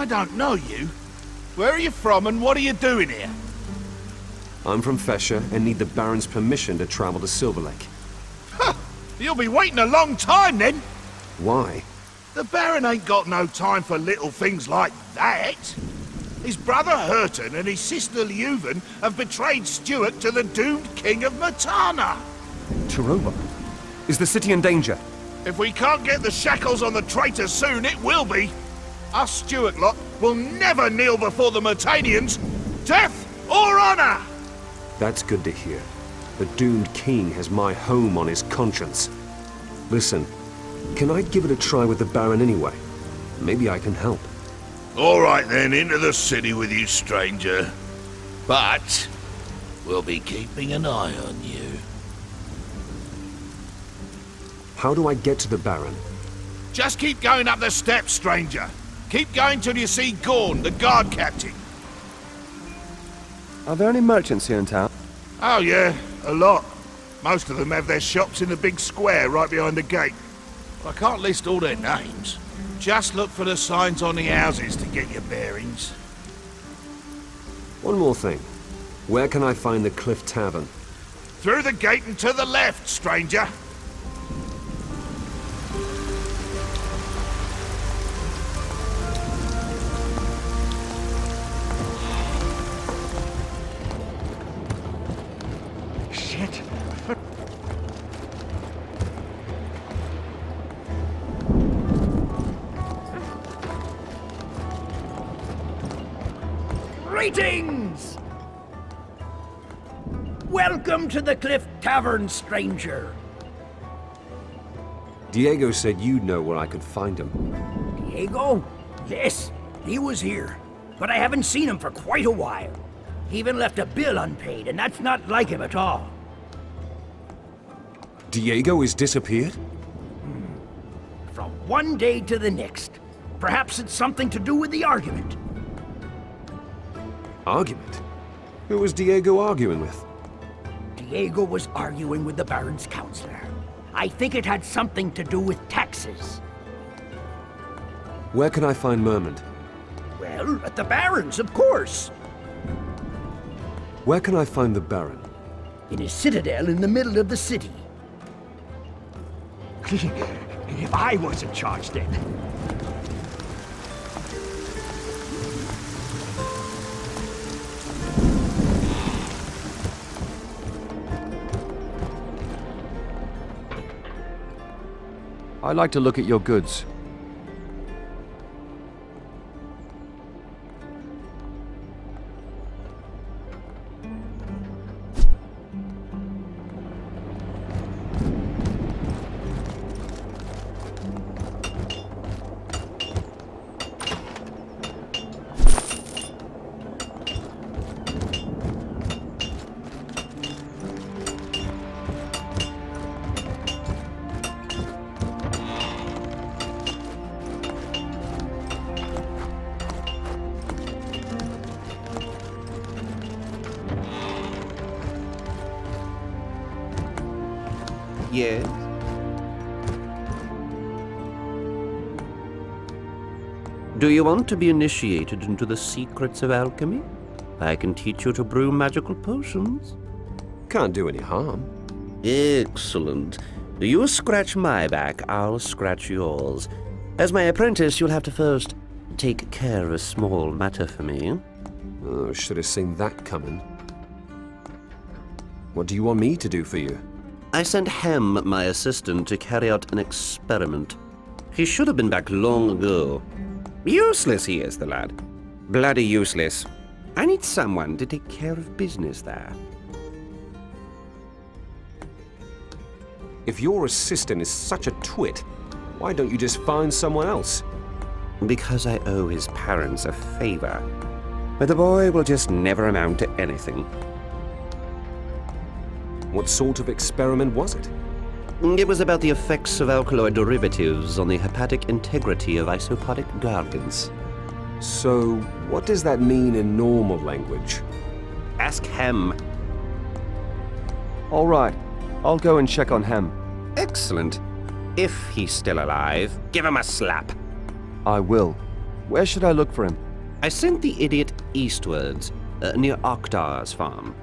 don't know you. Where are you from and what are you doing here? I'm from Fesher and need the Baron's permission to travel to Silver Lake. Ha! You'll be waiting a long time then. Why? The Baron ain't got no time for little things like that. His brother Hurton and his sister Leuven have betrayed Stewark to the doomed King of Matana. To Robar? Is the city in danger? If we can't get the shackles on the traitors soon, it will be. Us Stewark lot will never kneel before the Matanians. Death or honor! That's good to hear. The doomed king has my home on his conscience. Listen, can I give it a try with the Baron anyway? Maybe I can help. All right then, into the city with you, stranger. But we'll be keeping an eye on you. How do I get to the Baron? Just keep going up the steps, stranger. Keep going till you see Gorn, the guard captain. Are there any merchants here in town? Oh yeah, a lot. Most of them have their shops in the big square right behind the gate. I can't list all their names. Just look for the signs on the houses to get your bearings. One more thing. Where can I find the Cliff Tavern? Through the gate and to the left, stranger. Shit. Greetings! Welcome to the Cliff Tavern, stranger. Diego said you'd know where I could find him. Diego? Yes, he was here. But I haven't seen him for quite a while. He even left a bill unpaid, and that's not like him at all. Diego is disappeared? From one day to the next. Perhaps it's something to do with the argument. Argument? Who was Diego arguing with? Diego was arguing with the Baron's counselor. I think it had something to do with taxes. Where can I find Mermond? Well, at the Baron's, of course. Where can I find the Baron? In his citadel in the middle of the city. If I was in charge then. I'd like to look at your goods. Yes? Do you want to be initiated into the secrets of alchemy? I can teach you to brew magical potions. Can't do any harm. Excellent. You scratch my back, I'll scratch yours. As my apprentice, you'll have to first take care of a small matter for me. Oh, should have seen that coming. What do you want me to do for you? I sent Hem, my assistant, to carry out an experiment. He should have been back long ago. Useless he is, the lad. Bloody useless. I need someone to take care of business there. If your assistant is such a twit, why don't you just find someone else? Because I owe his parents a favor. But the boy will just never amount to anything. What sort of experiment was it? It was about the effects of alkaloid derivatives on the hepatic integrity of isopodic gargants. So, what does that mean in normal language? Ask Hem. All right, I'll go and check on Hem. Excellent. If he's still alive, give him a slap. I will. Where should I look for him? I sent the idiot eastwards, near Oktar's farm.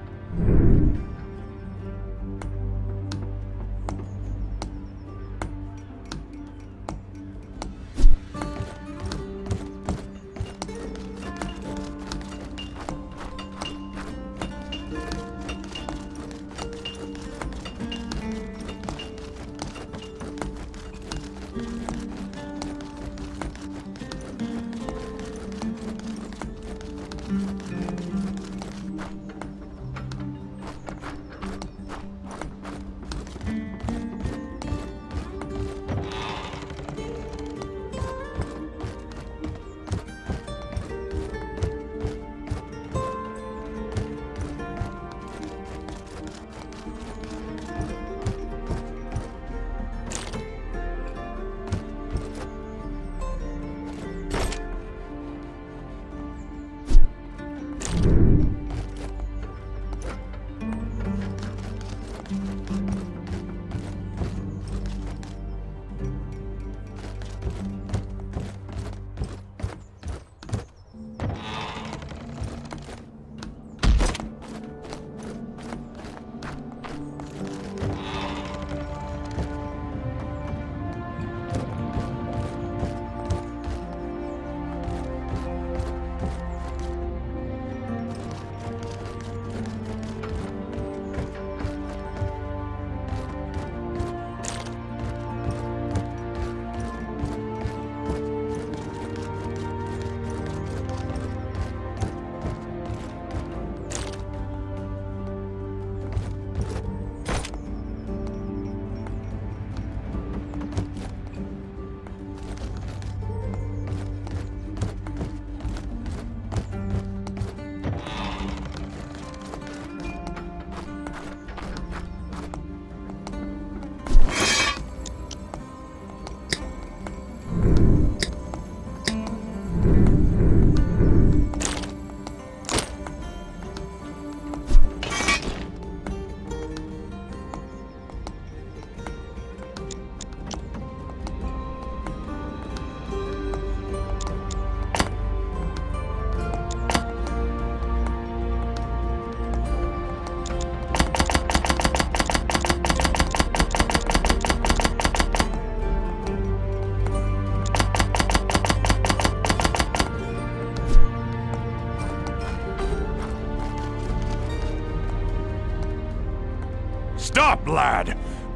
Stop, lad!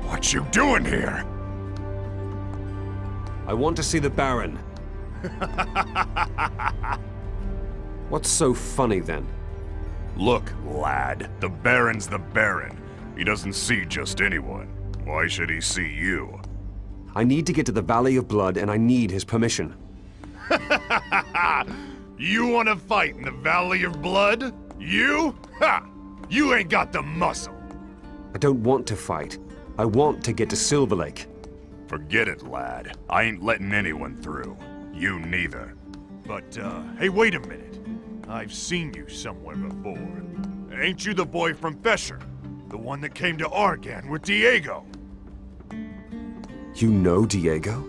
What you doing here? I want to see the Baron. What's so funny then? Look, lad, the Baron's the Baron. He doesn't see just anyone. Why should he see you? I need to get to the Valley of Blood, and I need his permission. You want to fight in the Valley of Blood? You? Ha! You ain't got the muscle. I don't want to fight. I want to get to Silver Lake. Forget it, lad. I ain't letting anyone through. You neither. But, hey, wait a minute. I've seen you somewhere before. Ain't you the boy from Fesher? The one that came to Argan with Diego? You know Diego?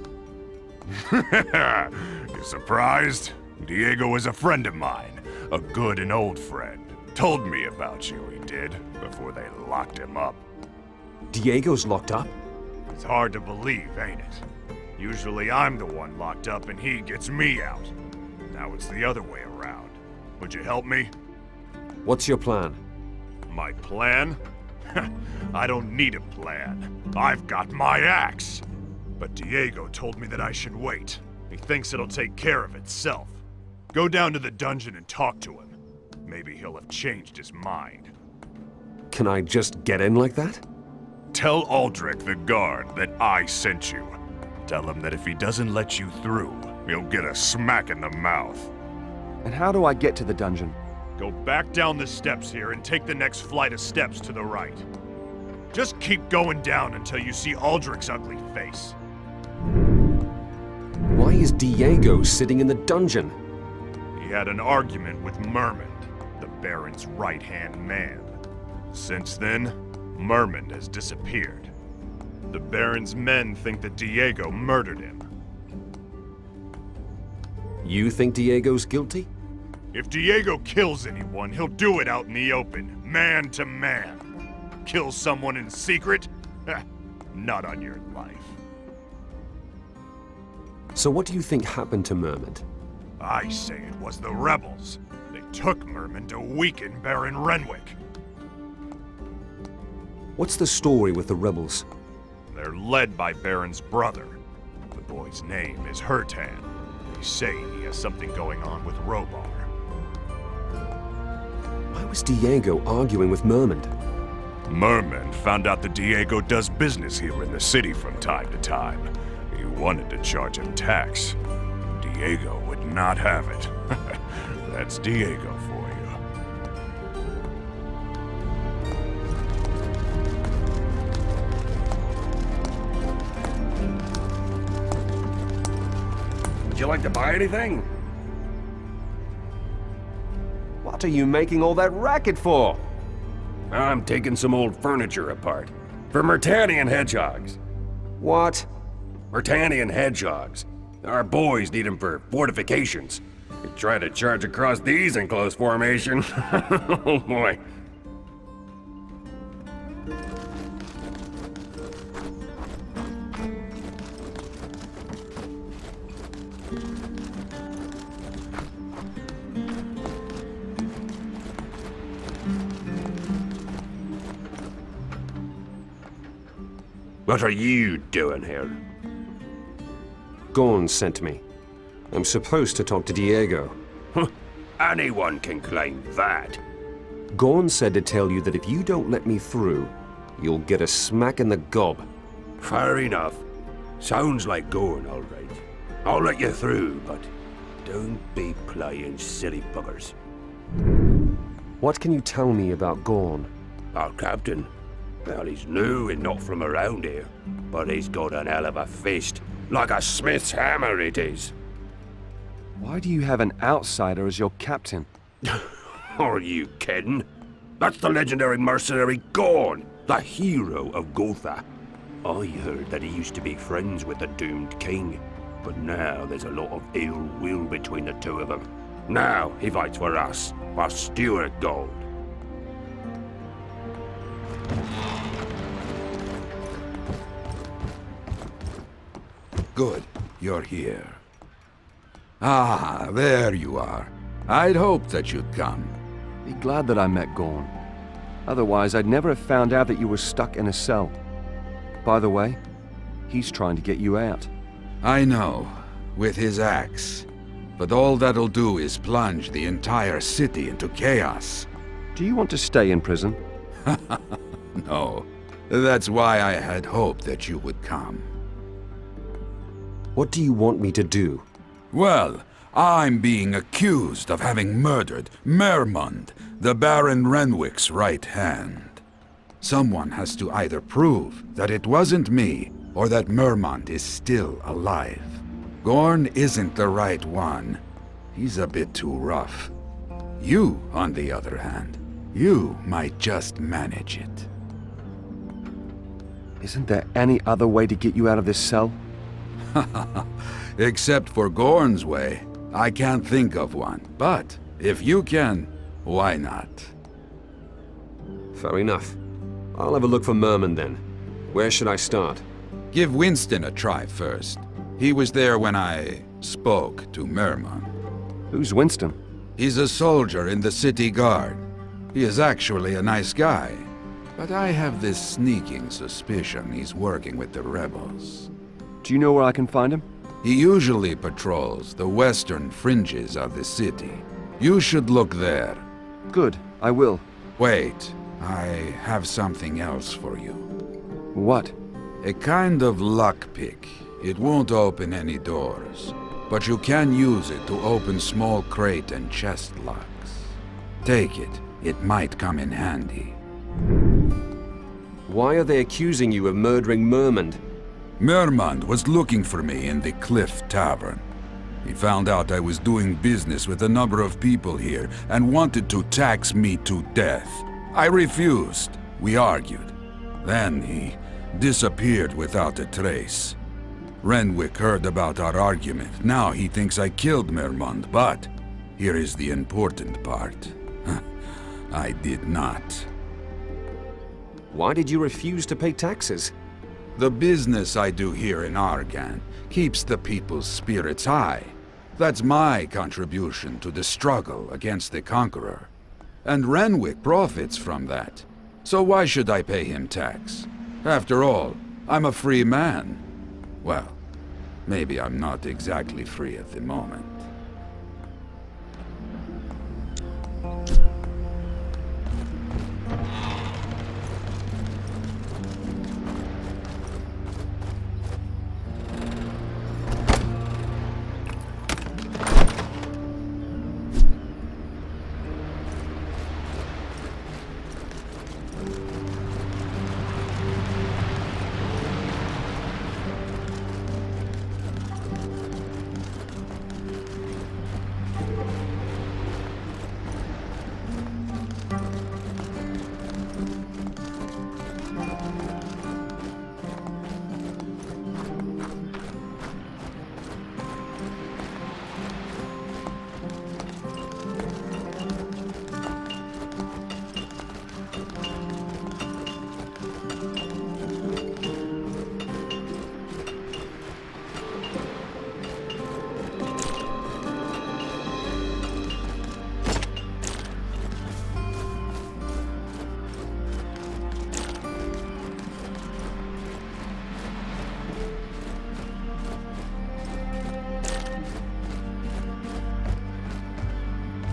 You surprised? Diego is a friend of mine. A good and old friend. Told me about you, he did, before they locked him up. Diego's locked up? It's hard to believe, ain't it? Usually I'm the one locked up and he gets me out. Now it's the other way around. Would you help me? What's your plan? My plan? I don't need a plan. I've got my axe. But Diego told me that I should wait. He thinks it'll take care of itself. Go down to the dungeon and talk to him. Maybe he'll have changed his mind. Can I just get in like that? Tell Aldrich the guard that I sent you. Tell him that if he doesn't let you through, he'll get a smack in the mouth. And how do I get to the dungeon? Go back down the steps here and take the next flight of steps to the right. Just keep going down until you see Aldrich's ugly face. Why is Diego sitting in the dungeon? He had an argument with Mermund, the Baron's right-hand man. Since then, Mermund has disappeared. The Baron's men think that Diego murdered him. You think Diego's guilty? If Diego kills anyone, he'll do it out in the open, man to man. Kill someone in secret? Not on your life. So what do you think happened to Mermond? I say it was the rebels. They took Mermond to weaken Baron Renwick. What's the story with the rebels? They're led by Baron's brother. The boy's name is Hertan. They say he has something going on with Robar. Why was Diego arguing with Mermond? Mermond found out that Diego does business here in the city from time to time. He wanted to charge him tax. Diego would not have it. That's Diego for you. Would you like to buy anything? What are you making all that racket for? I'm taking some old furniture apart. For Myrtanian hedgehogs. What? Myrtanian hedgehogs. Our boys need them for fortifications. You try to charge across these in close formation. Oh boy. What are you doing here? Gorn sent me. I'm supposed to talk to Diego. Anyone can claim that. Gorn said to tell you that if you don't let me through, you'll get a smack in the gob. Fair enough. Sounds like Gorn, all right. I'll let you through, but don't be playing silly buggers. What can you tell me about Gorn? Our captain? Well, he's new and not from around here, but he's got an hell of a fist. Like a smith's hammer it is. Why do you have an outsider as your captain? Are you kidding? That's the legendary mercenary Gorn, the hero of Gothic. I heard that he used to be friends with the doomed king, but now there's a lot of ill will between the two of them. Now he fights for us, for Stewark gold. Good, you're here. Ah, there you are. I'd hoped that you'd come. Be glad that I met Gorn. Otherwise, I'd never have found out that you were stuck in a cell. By the way, he's trying to get you out. I know, with his axe. But all that'll do is plunge the entire city into chaos. Do you want to stay in prison? No. That's why I had hoped that you would come. What do you want me to do? Well, I'm being accused of having murdered Mermond, the Baron Renwick's right hand. Someone has to either prove that it wasn't me, or that Mermond is still alive. Gorn isn't the right one. He's a bit too rough. You, on the other hand, you might just manage it. Isn't there any other way to get you out of this cell? Except for Gorn's way, I can't think of one. But if you can, why not? Fair enough. I'll have a look for Mermond then. Where should I start? Give Winston a try first. He was there when I spoke to Mermond. Who's Winston? He's a soldier in the city guard. He is actually a nice guy. But I have this sneaking suspicion he's working with the rebels. Do you know where I can find him? He usually patrols the western fringes of the city. You should look there. Good, I will. Wait, I have something else for you. What? A kind of lockpick. It won't open any doors, but you can use it to open small crate and chest locks. Take it. It might come in handy. Why are they accusing you of murdering Mermond? Mermond was looking for me in the Cliff Tavern. He found out I was doing business with a number of people here and wanted to tax me to death. I refused. We argued. Then he disappeared without a trace. Renwick heard about our argument. Now he thinks I killed Mermund, but here is the important part. I did not. Why did you refuse to pay taxes? The business I do here in Argan keeps the people's spirits high. That's my contribution to the struggle against the Conqueror. And Renwick profits from that. So why should I pay him tax? After all, I'm a free man. Well, maybe I'm not exactly free at the moment.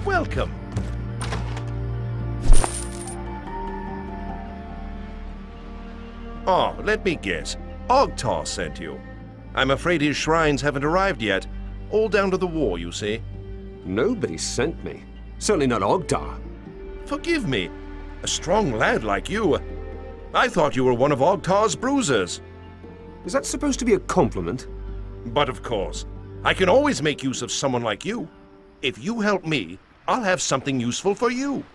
Welcome. Oh, let me guess. Ogtar sent you. I'm afraid his shrines haven't arrived yet. All down to the war, you see. Nobody sent me. Certainly not Ogtar. Forgive me. A strong lad like you. I thought you were one of Ogtar's bruisers. Is that supposed to be a compliment? But of course. I can always make use of someone like you. If you help me, I'll have something useful for you.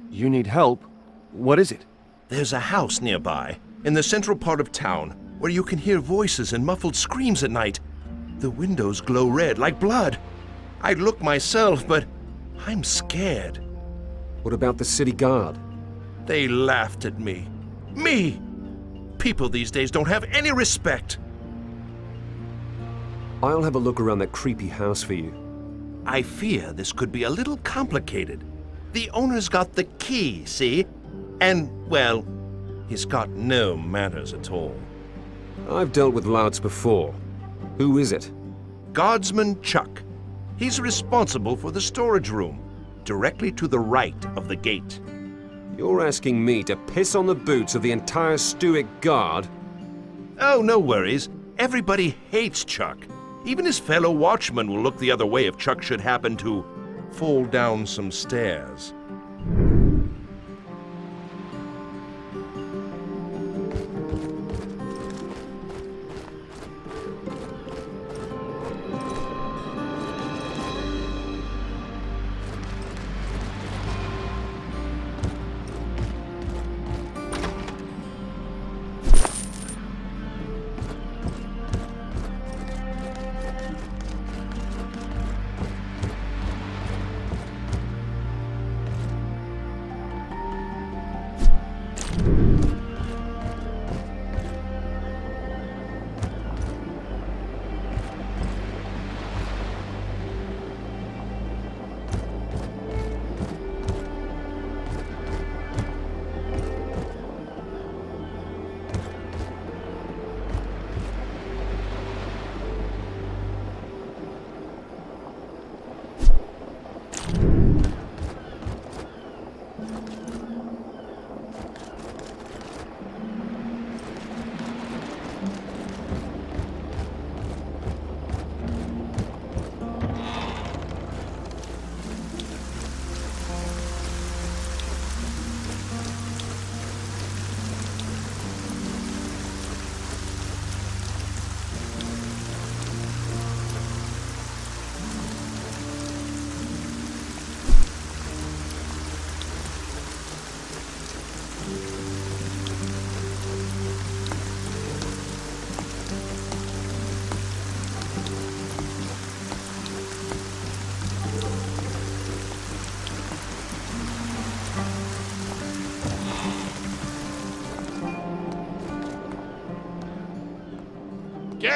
You need help? What is it? There's a house nearby, in the central part of town, where you can hear voices and muffled screams at night. The windows glow red like blood. I'd look myself, but I'm scared. What about the city guard? They laughed at me. Me! People these days don't have any respect. I'll have a look around that creepy house for you. I fear this could be a little complicated. The owner's got the key, see? And, well, he's got no manners at all. I've dealt with louts before. Who is it? Guardsman Chuck. He's responsible for the storage room, directly to the right of the gate. You're asking me to piss on the boots of the entire Stewark guard? Oh, no worries. Everybody hates Chuck. Even his fellow watchmen will look the other way if Chuck should happen to fall down some stairs.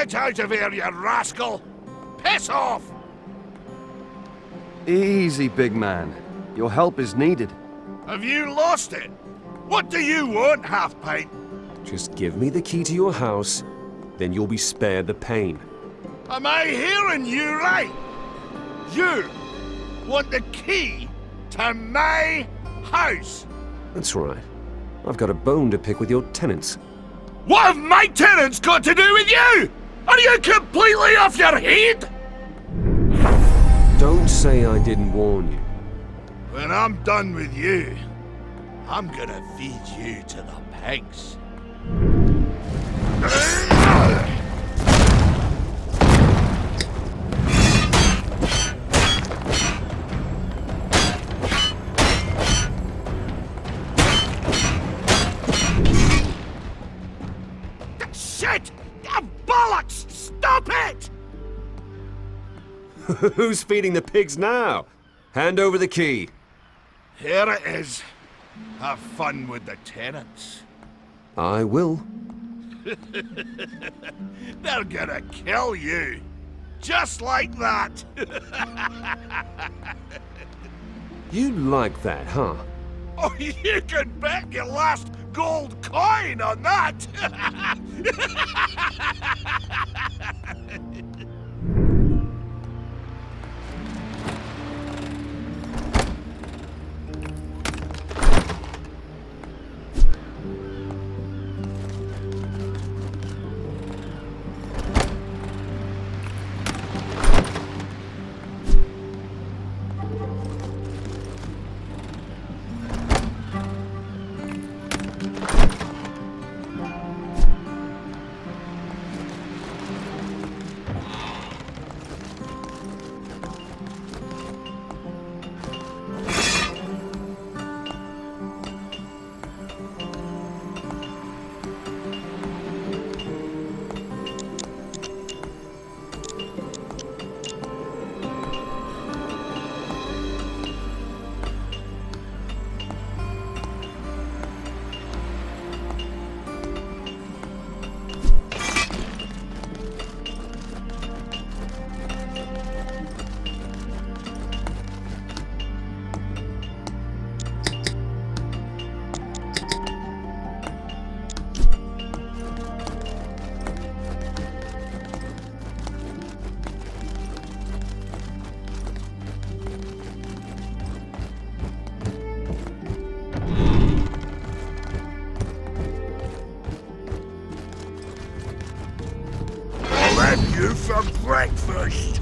Get out of here, you rascal! Piss off! Easy, big man. Your help is needed. Have you lost it? What do you want, half-pint? Just give me the key to your house, then you'll be spared the pain. Am I hearing you right? You want the key to my house? That's right. I've got a bone to pick with your tenants. What have my tenants got to do with you? Are you completely off your head? Don't say I didn't warn you. When I'm done with you, I'm gonna feed you to the pigs. Shit! Bollocks! Stop it! Who's feeding the pigs now? Hand over the key. Here it is. Have fun with the tenants. I will. They're gonna kill you. Just like that. You like that, huh? Oh, you can bet your last gold coin on that. You for breakfast.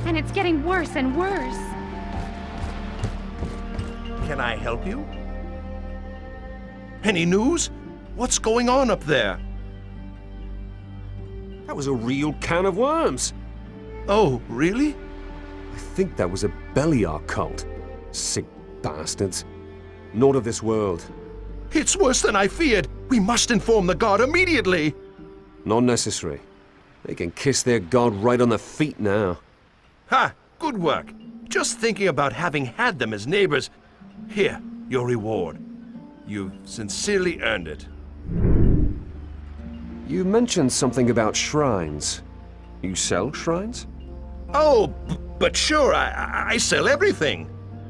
And it's getting worse and worse. Can I help you? Any news? What's going on up there? That was a real can of worms. Oh, really? I think that was a Belliar cult. Sick bastards. Not of this world. It's worse than I feared. We must inform the god immediately. Not necessary. They can kiss their god right on the feet now. Ha! Good work. Just thinking about having had them as neighbors. Here, your reward. You've sincerely earned it. You mentioned something about shrines. You sell shrines? Oh, but sure, I sell everything.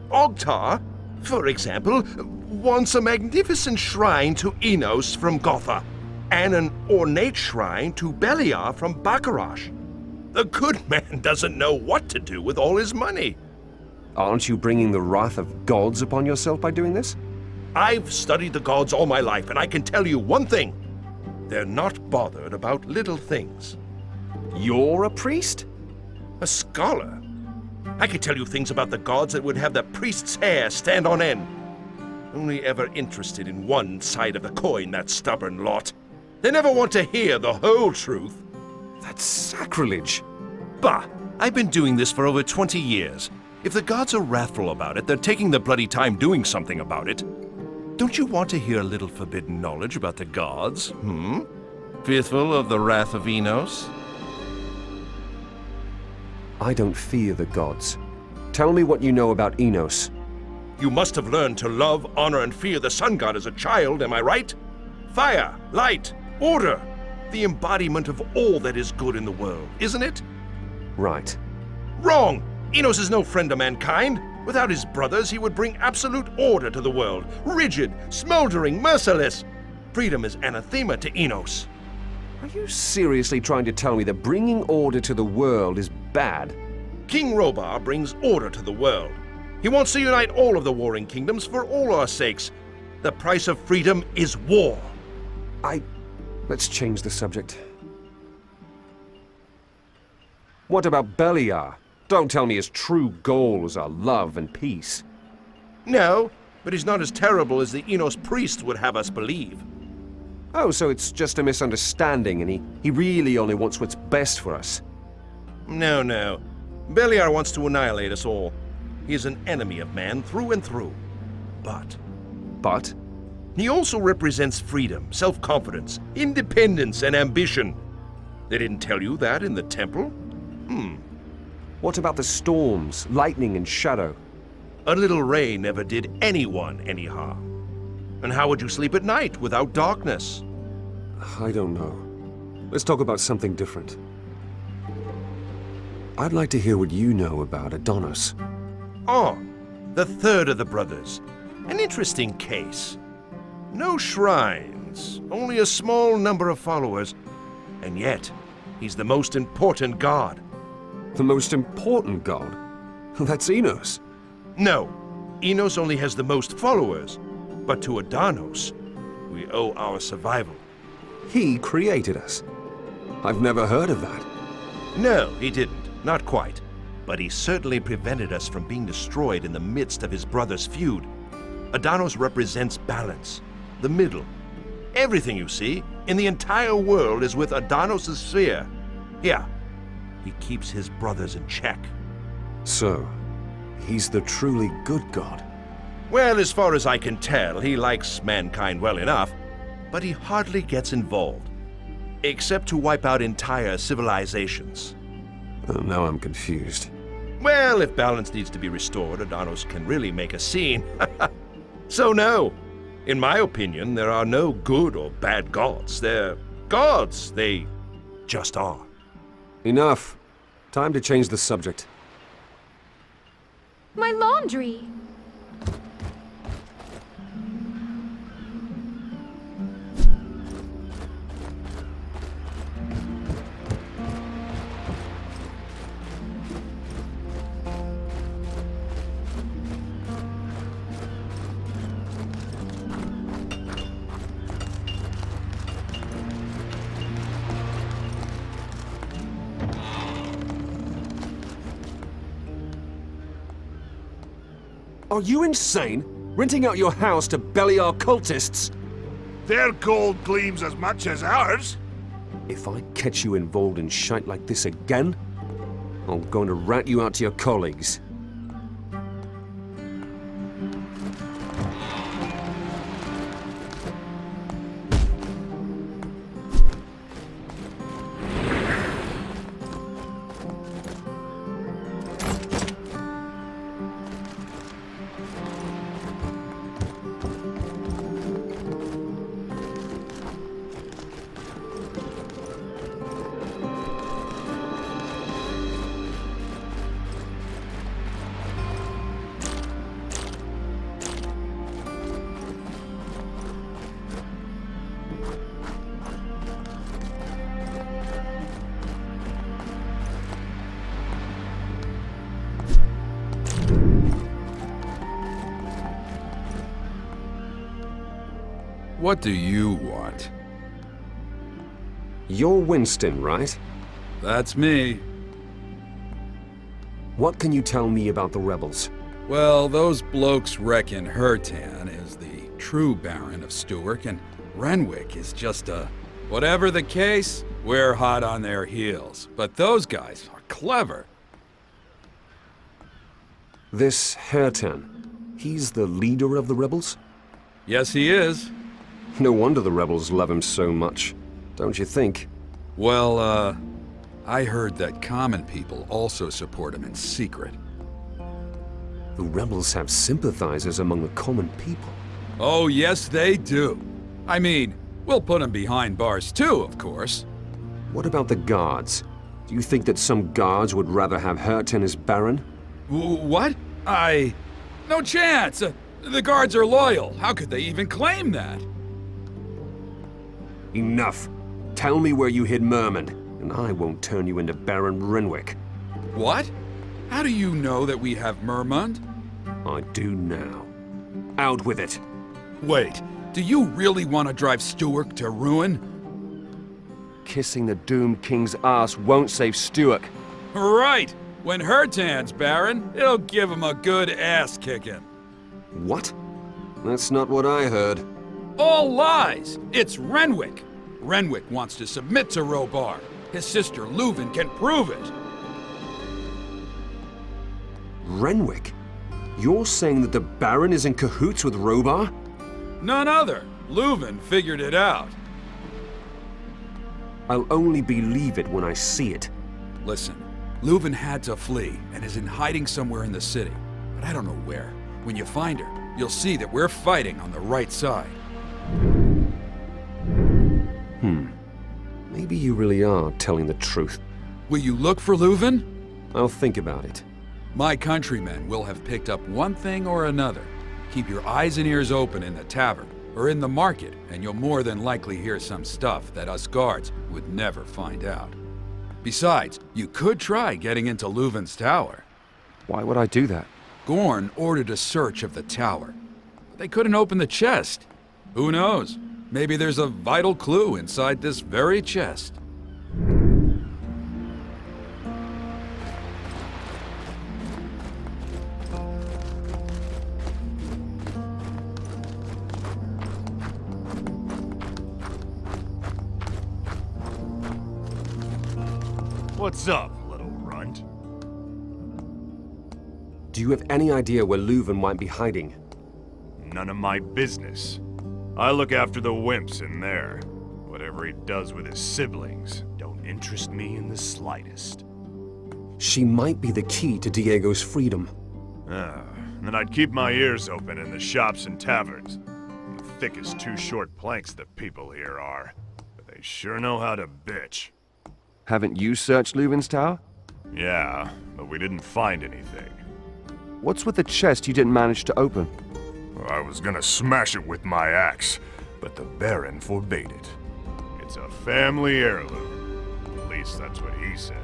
Ogtar, for example, wants a magnificent shrine to Innos from Gothic, and an ornate shrine to Belliar from Bacarash. The good man doesn't know what to do with all his money. Aren't you bringing the wrath of gods upon yourself by doing this? I've studied the gods all my life, and I can tell you one thing. They're not bothered about little things. You're a priest? A scholar? I could tell you things about the gods that would have the priest's hair stand on end. Only ever interested in one side of the coin, that stubborn lot. They never want to hear the whole truth. That's sacrilege. Bah! I've been doing this for over 20 years. If the gods are wrathful about it, they're taking the bloody time doing something about it. Don't you want to hear a little forbidden knowledge about the gods, Fearful of the wrath of Innos? I don't fear the gods. Tell me what you know about Innos. You must have learned to love, honor, and fear the sun god as a child, am I right? Fire, light, order. The embodiment of all that is good in the world, isn't it? Right. Wrong! Innos is no friend of mankind. Without his brothers, he would bring absolute order to the world. Rigid, smoldering, merciless. Freedom is anathema to Innos. Are you seriously trying to tell me that bringing order to the world is bad? King Robar brings order to the world. He wants to unite all of the warring kingdoms for all our sakes. The price of freedom is war. Let's change the subject. What about Belliar? Don't tell me his true goals are love and peace. No, but he's not as terrible as the Innos priests would have us believe. Oh, so it's just a misunderstanding and he really only wants what's best for us. No. Belliar wants to annihilate us all. He is an enemy of man through and through. But? He also represents freedom, self-confidence, independence, and ambition. They didn't tell you that in the temple? What about the storms, lightning, and shadow? A little rain never did anyone any harm. And how would you sleep at night without darkness? I don't know. Let's talk about something different. I'd like to hear what you know about Adonis. Oh, the third of the brothers. An interesting case. No shrines, only a small number of followers. And yet, he's the most important god. The most important god? That's Innos. No, Innos only has the most followers. But to Adonis, we owe our survival. He created us. I've never heard of that. No, he didn't. Not quite. But he certainly prevented us from being destroyed in the midst of his brother's feud. Adonis represents balance, the middle. Everything you see in the entire world is with Adonis' sphere. Here, he keeps his brothers in check. So, he's the truly good god. Well, as far as I can tell, he likes mankind well enough, but he hardly gets involved. Except to wipe out entire civilizations. Now I'm confused. Well, if balance needs to be restored, Adonis can really make a scene. So no. In my opinion, there are no good or bad gods. They're gods. They just are. Enough. Time to change the subject. My laundry! Are you insane? Renting out your house to Belliar cultists? Their gold gleams as much as ours. If I catch you involved in shite like this again, I'm going to rat you out to your colleagues. What do you want? You're Winston, right? That's me. What can you tell me about the rebels? Well, those blokes reckon Hertan is the true Baron of Stewark, and Renwick is just a... Whatever the case, we're hot on their heels. But those guys are clever. This Hertan, he's the leader of the rebels? Yes, he is. No wonder the rebels love him so much, don't you think? Well, I heard that common people also support him in secret. The rebels have sympathizers among the common people. Oh, yes, they do. I mean, we'll put him behind bars too, of course. What about the guards? Do you think that some guards would rather have Hertan as Baron? What? No chance! The guards are loyal. How could they even claim that? Enough. Tell me where you hid Merman, and I won't turn you into Baron Renwick. What? How do you know that we have Mermund? I do now. Out with it. Wait, do you really want to drive Stewark to ruin? Kissing the Doomed King's ass won't save Stewark. Right! When Hertan's Baron, it'll give him a good ass-kicking. What? That's not what I heard. All lies! It's Renwick! Renwick wants to submit to Robar. His sister Leuven can prove it. Renwick? You're saying that the Baron is in cahoots with Robar? None other. Leuven figured it out. I'll only believe it when I see it. Listen, Leuven had to flee and is in hiding somewhere in the city. But I don't know where. When you find her, you'll see that we're fighting on the right side. Maybe you really are telling the truth. Will you look for Leuven? I'll think about it. My countrymen will have picked up one thing or another. Keep your eyes and ears open in the tavern or in the market, and you'll more than likely hear some stuff that us guards would never find out. Besides, you could try getting into Leuven's tower. Why would I do that? Gorn ordered a search of the tower. But they couldn't open the chest. Who knows? Maybe there's a vital clue inside this very chest. What's up, little runt? Do you have any idea where Leuven might be hiding? None of my business. I look after the wimps in there. Whatever he does with his siblings don't interest me in the slightest. She might be the key to Diego's freedom. Then I'd keep my ears open in the shops and taverns. Thick as two short planks the people here are. But they sure know how to bitch. Haven't you searched Leuven's tower? Yeah, but we didn't find anything. What's with the chest you didn't manage to open? I was gonna smash it with my axe, but the Baron forbade it. It's a family heirloom. At least that's what he said.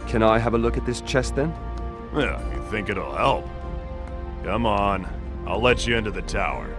Can I have a look at this chest then? Yeah, you think it'll help? Come on, I'll let you into the tower.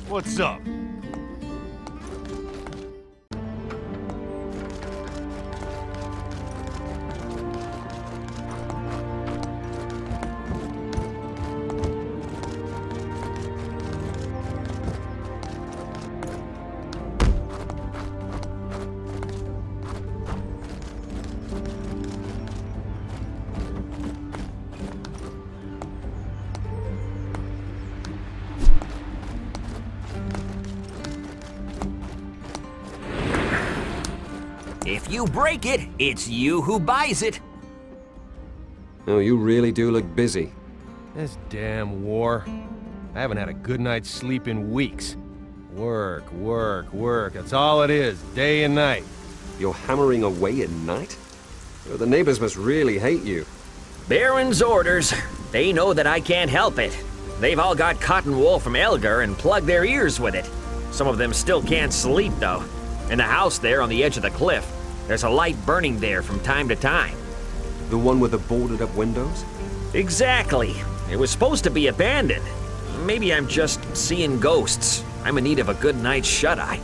What's up? you break it, it's you who buys it. Oh, you really do look busy. This damn war. I haven't had a good night's sleep in weeks. Work, work, work. That's all it is, day and night. You're hammering away at night? Oh, the neighbors must really hate you. Baron's orders. They know that I can't help it. They've all got cotton wool from Elgar and plugged their ears with it. Some of them still can't sleep, though. In the house there on the edge of the cliff, there's a light burning there from time to time. The one with the boarded-up windows? Exactly. It was supposed to be abandoned. Maybe I'm just seeing ghosts. I'm in need of a good night's shut-eye.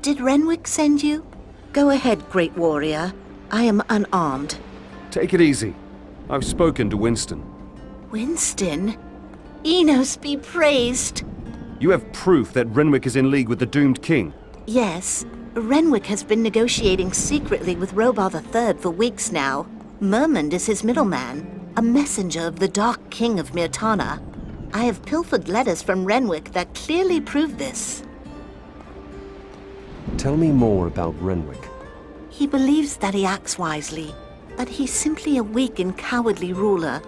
Did Renwick send you? Go ahead, great warrior. I am unarmed. Take it easy. I've spoken to Winston. Winston? Innos be praised. You have proof that Renwick is in league with the doomed king. Yes. Renwick has been negotiating secretly with Robar III for weeks now. Mermund is his middleman, a messenger of the Dark King of Mirtana. I have pilfered letters from Renwick that clearly prove this. Tell me more about Renwick. He believes that he acts wisely, but he's simply a weak and cowardly ruler.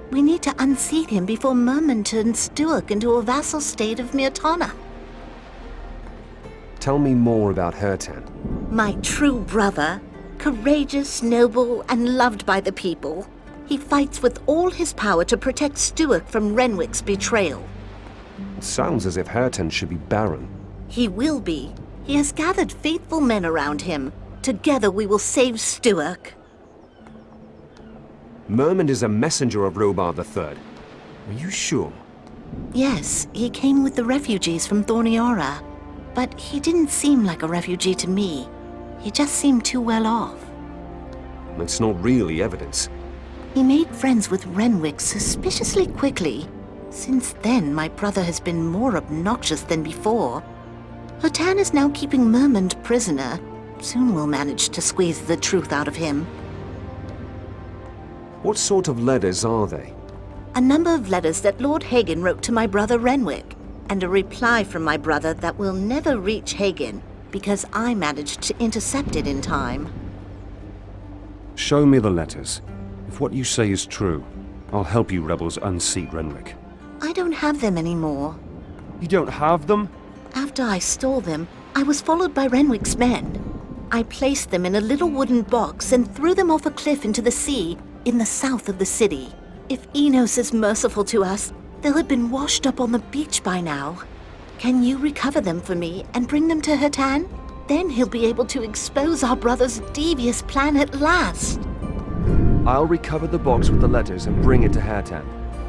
We need to unseat him before Mermund turns Stewark into a vassal state of Mirtana. Tell me more about Hertan. My true brother, courageous, noble, and loved by the people. He fights with all his power to protect Stewark from Renwick's betrayal. It sounds as if Hertan should be Baron. He will be. He has gathered faithful men around him. Together we will save Stewark. Mermund is a messenger of Robar III. Are you sure? Yes, he came with the refugees from Thorniora. But he didn't seem like a refugee to me. He just seemed too well off. It's not really evidence. He made friends with Renwick suspiciously quickly. Since then, my brother has been more obnoxious than before. Hertan is now keeping Mermund prisoner. Soon we'll manage to squeeze the truth out of him. What sort of letters are they? A number of letters that Lord Hagen wrote to my brother Renwick, and a reply from my brother that will never reach Hagen, because I managed to intercept it in time. Show me the letters. If what you say is true, I'll help you rebels unseat Renwick. I don't have them anymore. You don't have them? After I stole them, I was followed by Renwick's men. I placed them in a little wooden box and threw them off a cliff into the sea in the south of the city. If Innos is merciful to us, they'll have been washed up on the beach by now. Can you recover them for me and bring them to Hertan? Then he'll be able to expose our brother's devious plan at last. I'll recover the box with the letters and bring it to Hertan.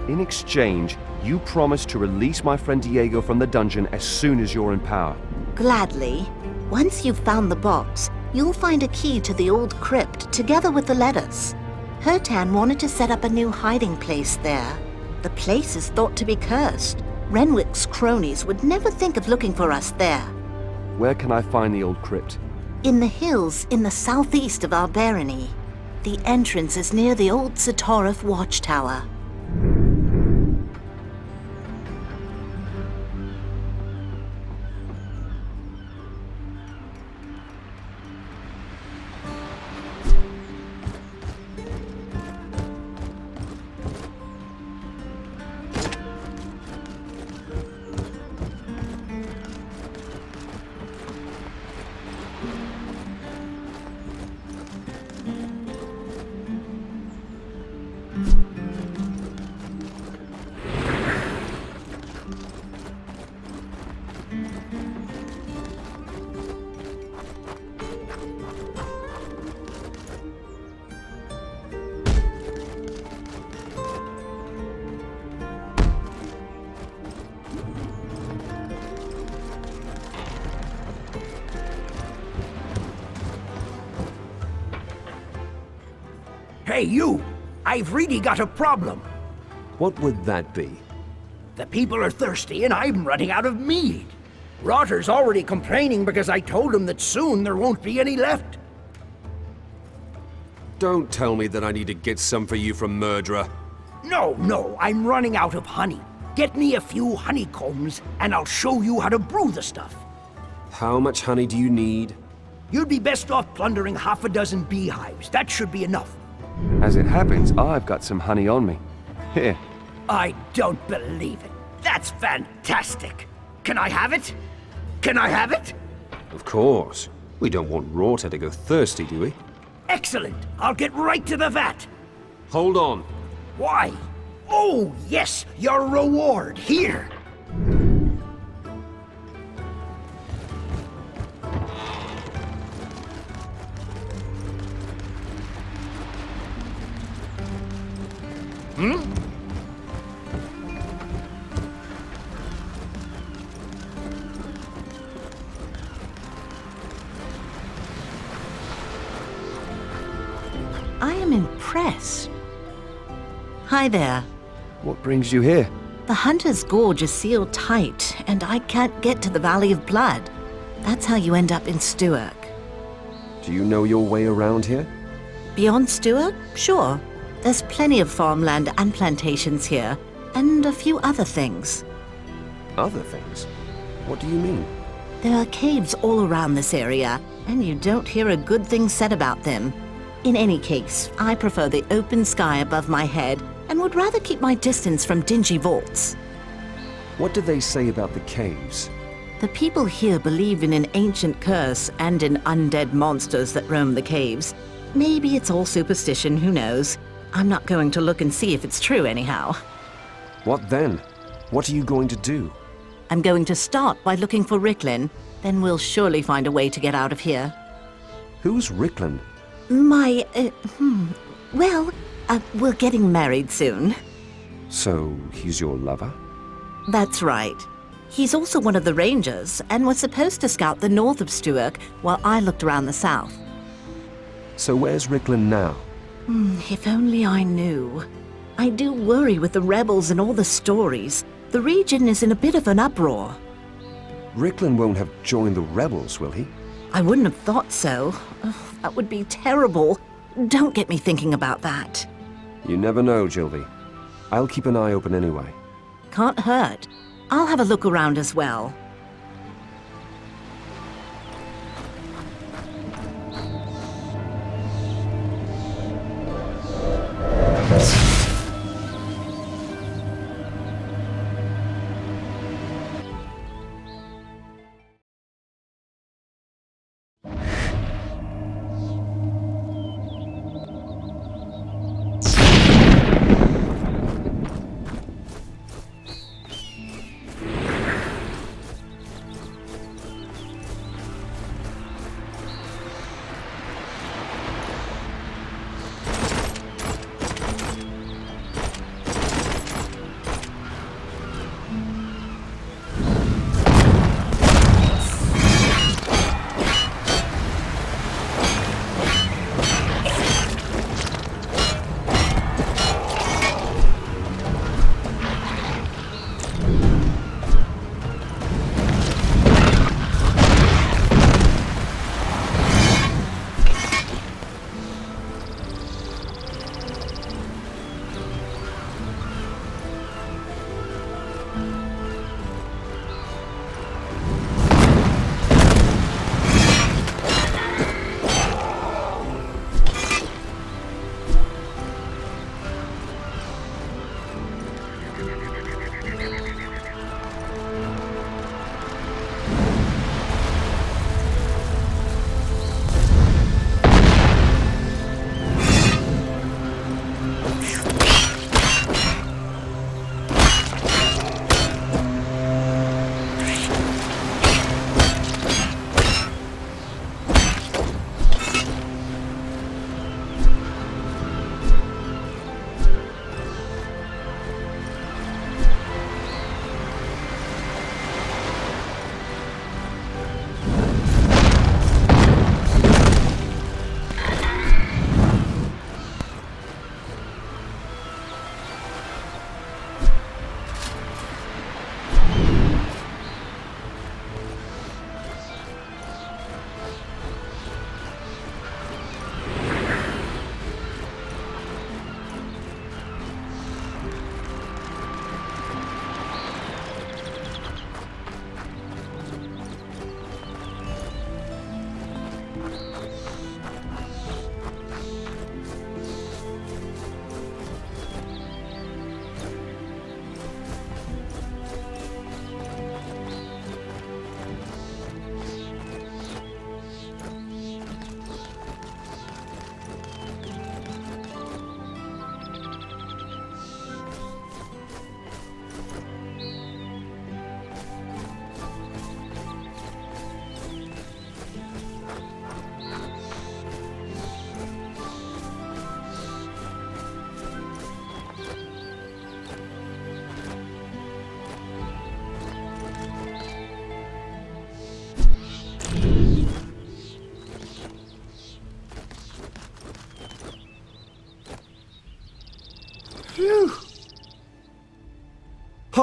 In exchange, you promise to release my friend Diego from the dungeon as soon as you're in power. Gladly. Once you've found the box, you'll find a key to the old crypt together with the letters. Hertan wanted to set up a new hiding place there. The place is thought to be cursed. Renwick's cronies would never think of looking for us there. Where can I find the old crypt? In the hills in the southeast of our barony. The entrance is near the old Satorif watchtower. Hey, you! I've really got a problem. What would that be? The people are thirsty and I'm running out of mead. Rotter's already complaining because I told him that soon there won't be any left. Don't tell me that I need to get some for you from Murderer. No, I'm running out of honey. Get me a few honeycombs and I'll show you how to brew the stuff. How much honey do you need? You'd be best off plundering half a dozen beehives. That should be enough. As it happens, I've got some honey on me. Here. I don't believe it. That's fantastic. Can I have it? Can I have it? Of course. We don't want Rorter to go thirsty, do we? Excellent. I'll get right to the vat. Hold on. Why? Oh, yes, your reward. Here. I am impressed. Hi there. What brings you here? The Hunter's Gorge is sealed tight, and I can't get to the Valley of Blood. That's how you end up in Stewark. Do you know your way around here? Beyond Stewark? Sure. There's plenty of farmland and plantations here, and a few other things. Other things? What do you mean? There are caves all around this area, and you don't hear a good thing said about them. In any case, I prefer the open sky above my head and would rather keep my distance from dingy vaults. What do they say about the caves? The people here believe in an ancient curse and in undead monsters that roam the caves. Maybe it's all superstition, who knows? I'm not going to look and see if it's true anyhow. What then? What are you going to do? I'm going to start by looking for Ricklin, then we'll surely find a way to get out of here. Who's Ricklin? We're getting married soon. So, he's your lover? That's right. He's also one of the rangers, and was supposed to scout the north of Stewark while I looked around the south. So where's Ricklin now? If only I knew. I do worry with the rebels and all the stories. The region is in a bit of an uproar. Ricklin won't have joined the rebels, will he? I wouldn't have thought so. Ugh, that would be terrible. Don't get me thinking about that. You never know, Gilvy. I'll keep an eye open anyway. Can't hurt. I'll have a look around as well.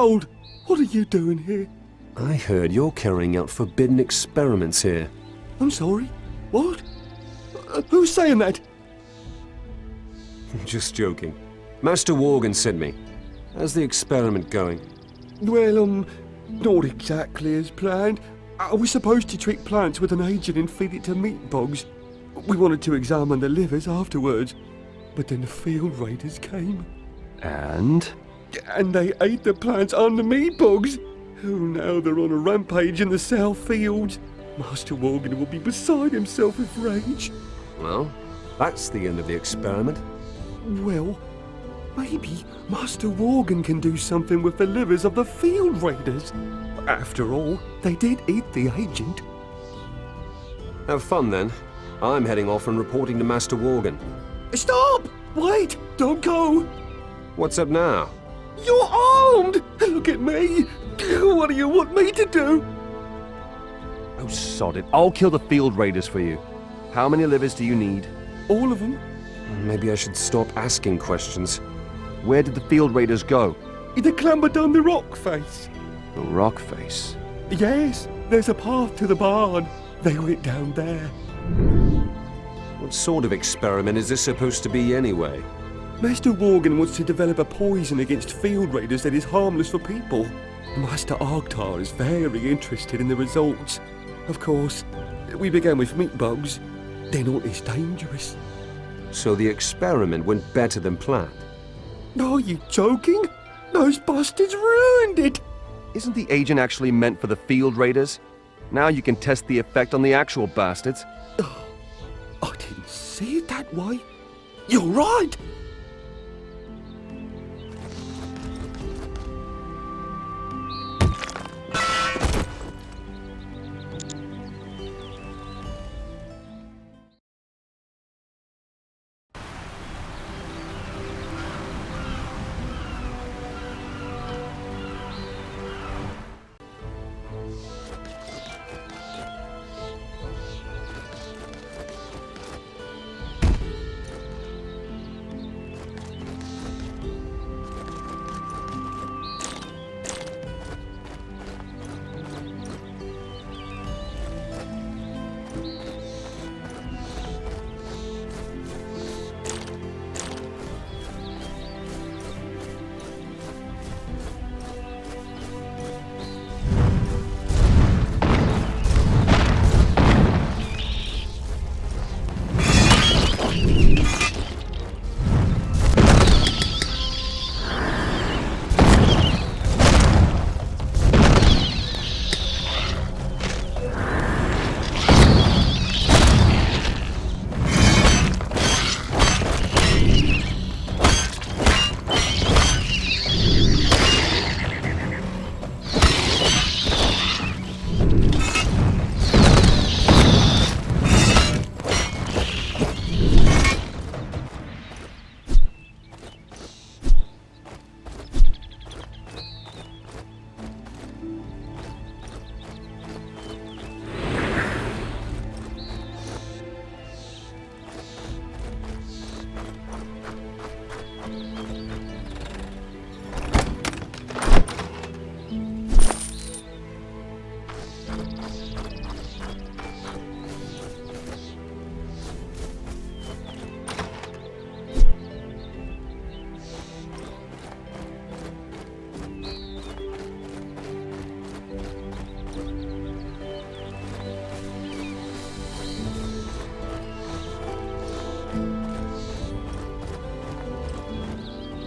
Hold! What are you doing here? I heard you're carrying out forbidden experiments here. I'm sorry? What? Who's saying that? Just joking. Master Worgen sent me. How's the experiment going? Well, not exactly as planned. I was supposed to treat plants with an agent and feed it to meat bugs. We wanted to examine the livers afterwards, but then the field raiders came. And? And they ate the plants and the meat bugs. Oh, now they're on a rampage in the south fields. Master Worgen will be beside himself with rage. Well, that's the end of the experiment. Well, maybe Master Worgen can do something with the livers of the field raiders. After all, they did eat the agent. Have fun then. I'm heading off and reporting to Master Worgen. Stop! Wait! Don't go! What's up now? You're armed! Look at me! What do you want me to do? Oh, sod it. I'll kill the field raiders for you. How many livers do you need? All of them. Maybe I should stop asking questions. Where did the field raiders go? They clambered down the rock face. The rock face? Yes, there's a path to the barn. They went down there. What sort of experiment is this supposed to be anyway? Master Worgen wants to develop a poison against field raiders that is harmless for people. Master Arctar is very interested in the results. Of course, we began with meat bugs. They're not as dangerous. So the experiment went better than planned? Are you joking? Those bastards ruined it! Isn't the agent actually meant for the field raiders? Now you can test the effect on the actual bastards. Oh, I didn't see it that way. You're right!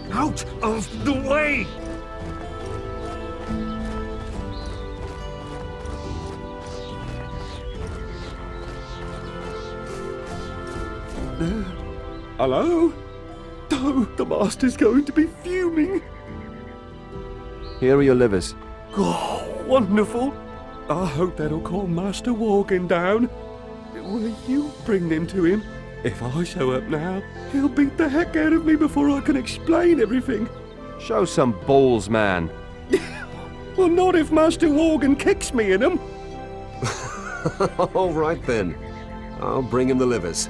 Out of the way! Hello? Oh, the master's going to be fuming. Here are your livers. Oh, wonderful. I hope that'll calm Master Worgen down. Will you bring them to him? If I show up now, he'll beat the heck out of me before I can explain everything. Show some balls, man. Well, not if Master Worgen kicks me in them. All right then. I'll bring him the livers.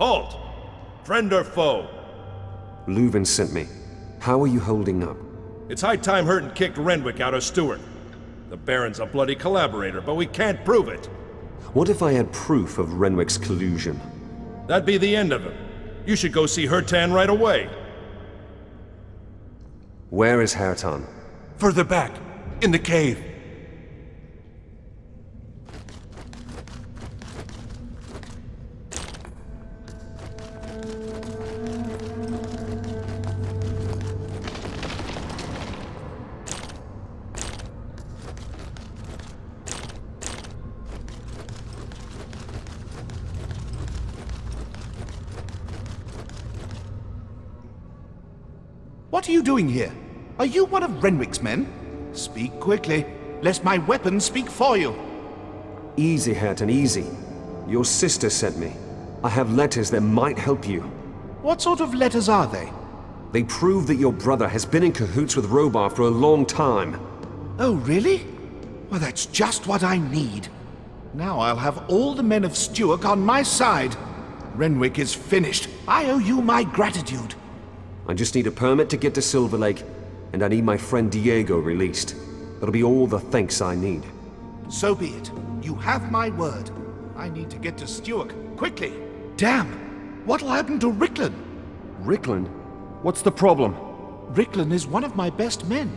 Halt! Friend or foe? Leuven sent me. How are you holding up? It's high time Hurton kicked Renwick out of Stewark. The Baron's a bloody collaborator, but we can't prove it. What if I had proof of Renwick's collusion? That'd be the end of him. You should go see Hurtan right away. Where is Hurtan? Further back, in the cave. What are you doing here? Are you one of Renwick's men? Speak quickly, lest my weapons speak for you. Easy, Hurtan, easy. Your sister sent me. I have letters that might help you. What sort of letters are they? They prove that your brother has been in cahoots with Robar for a long time. Oh, really? Well, that's just what I need. Now I'll have all the men of Stewark on my side. Renwick is finished. I owe you my gratitude. I just need a permit to get to Silver Lake, and I need my friend Diego released. That'll be all the thanks I need. So be it. You have my word. I need to get to Stewark, quickly. Damn! What'll happen to Ricklin? Ricklin? What's the problem? Ricklin is one of my best men.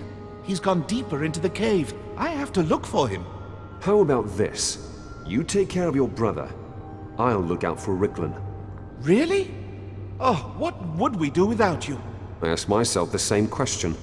He's gone deeper into the cave. I have to look for him. How about this? You take care of your brother. I'll look out for Ricklin. Really? Oh, what would we do without you? I ask myself the same question.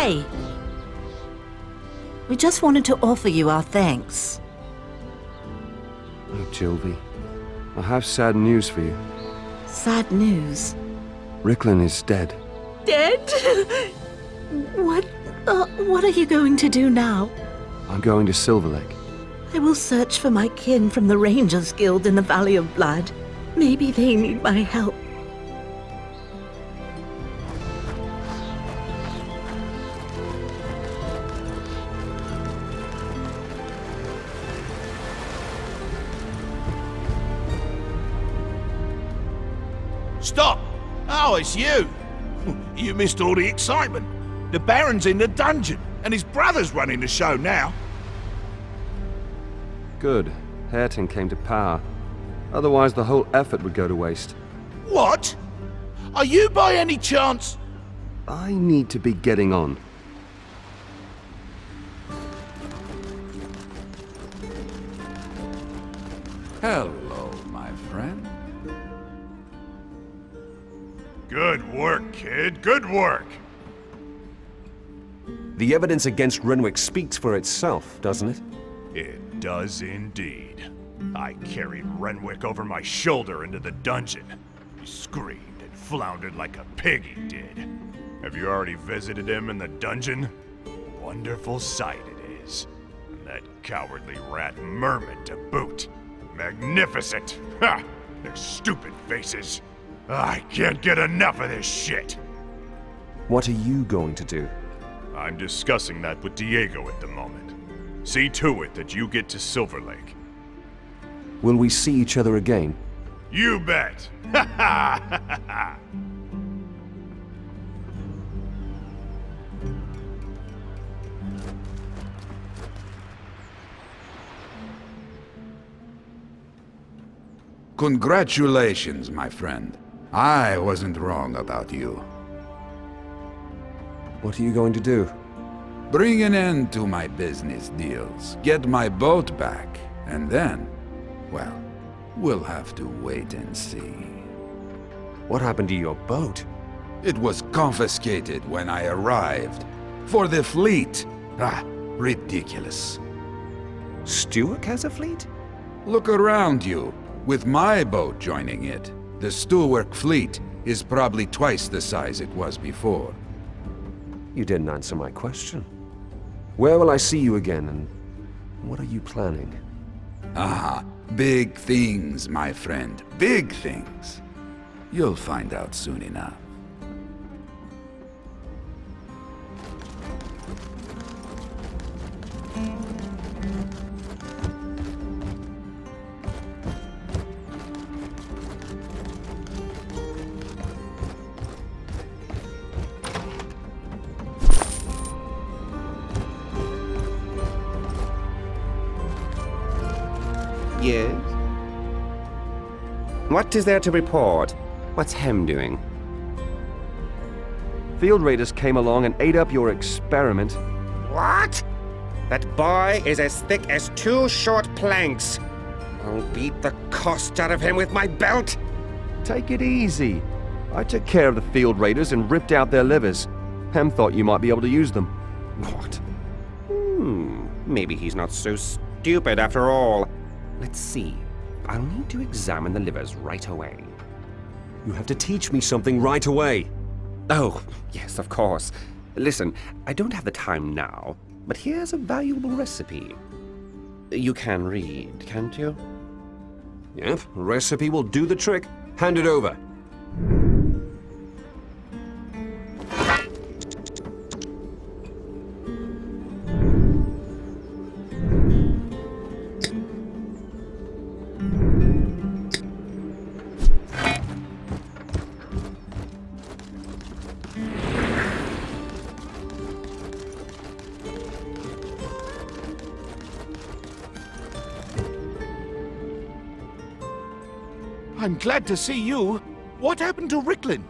Hey! We just wanted to offer you our thanks. Oh, Jilby, I have sad news for you. Sad news. Ricklin is dead. Dead? What are you going to do now? I'm going to Silver Lake. I will search for my kin from the Rangers Guild in the Valley of Blood. Maybe they need my help. Stop! Oh, it's you! You missed all the excitement. The Baron's in the dungeon, and his brother's running the show now. Good. Hareton came to power. Otherwise, the whole effort would go to waste. What? Are you by any chance? I need to be getting on. Hello, my friend. Good work, kid. Good work. The evidence against Renwick speaks for itself, doesn't it? It does indeed. I carried Renwick over my shoulder into the dungeon. He screamed and floundered like a pig he did. Have you already visited him in the dungeon? Wonderful sight it is. And that cowardly rat Merman to boot. Magnificent! Ha! Their stupid faces. I can't get enough of this shit. What are you going to do? I'm discussing that with Diego at the moment. See to it that you get to Silver Lake. Will we see each other again? You bet! Ha ha ha ha! Congratulations, my friend. I wasn't wrong about you. What are you going to do? Bring an end to my business deals, get my boat back, and then, well, we'll have to wait and see. What happened to your boat? It was confiscated when I arrived. For the fleet. Ah, ridiculous. Stewark has a fleet? Look around you. With my boat joining it, the Stewark fleet is probably twice the size it was before. You didn't answer my question. Where will I see you again, and what are you planning? Ah, big things, my friend. Big things. You'll find out soon enough. Yes? What is there to report? What's Hem doing? Field raiders came along and ate up your experiment. What? That boy is as thick as 2 short planks. I'll beat the cost out of him with my belt. Take it easy. I took care of the field raiders and ripped out their livers. Hem thought you might be able to use them. What? Maybe he's not so stupid after all. Let's see. I'll need to examine the livers right away. You have to teach me something right away. Oh, yes, of course. Listen, I don't have the time now, but here's a valuable recipe. You can read, can't you? Yep, recipe will do the trick. Hand it over. I'm glad to see you. What happened to Ricklin?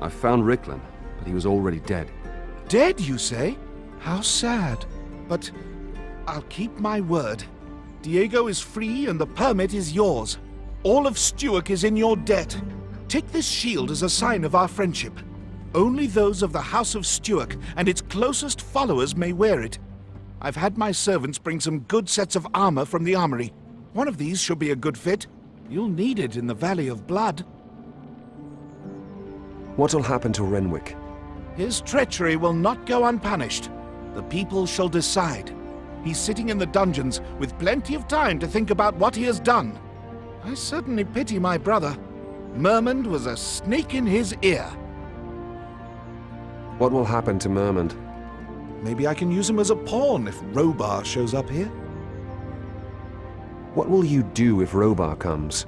I found Ricklin, but he was already dead. Dead, you say? How sad. But I'll keep my word. Diego is free and the permit is yours. All of Stewark is in your debt. Take this shield as a sign of our friendship. Only those of the House of Stewark and its closest followers may wear it. I've had my servants bring some good sets of armor from the armory. One of these should be a good fit. You'll need it in the Valley of Blood. What'll happen to Renwick? His treachery will not go unpunished. The people shall decide. He's sitting in the dungeons with plenty of time to think about what he has done. I certainly pity my brother. Mermund was a snake in his ear. What will happen to Mermund? Maybe I can use him as a pawn if Robar shows up here. What will you do if Robar comes?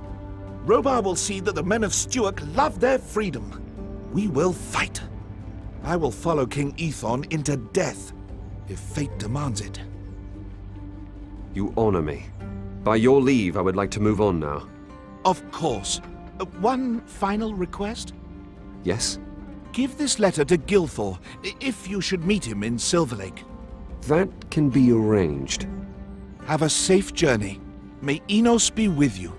Robar will see that the men of Stewark love their freedom. We will fight. I will follow King Ethon into death, if fate demands it. You honor me. By your leave, I would like to move on now. Of course. One final request? Yes? Give this letter to Gulthard, if you should meet him in Silver Lake. That can be arranged. Have a safe journey. May Innos be with you.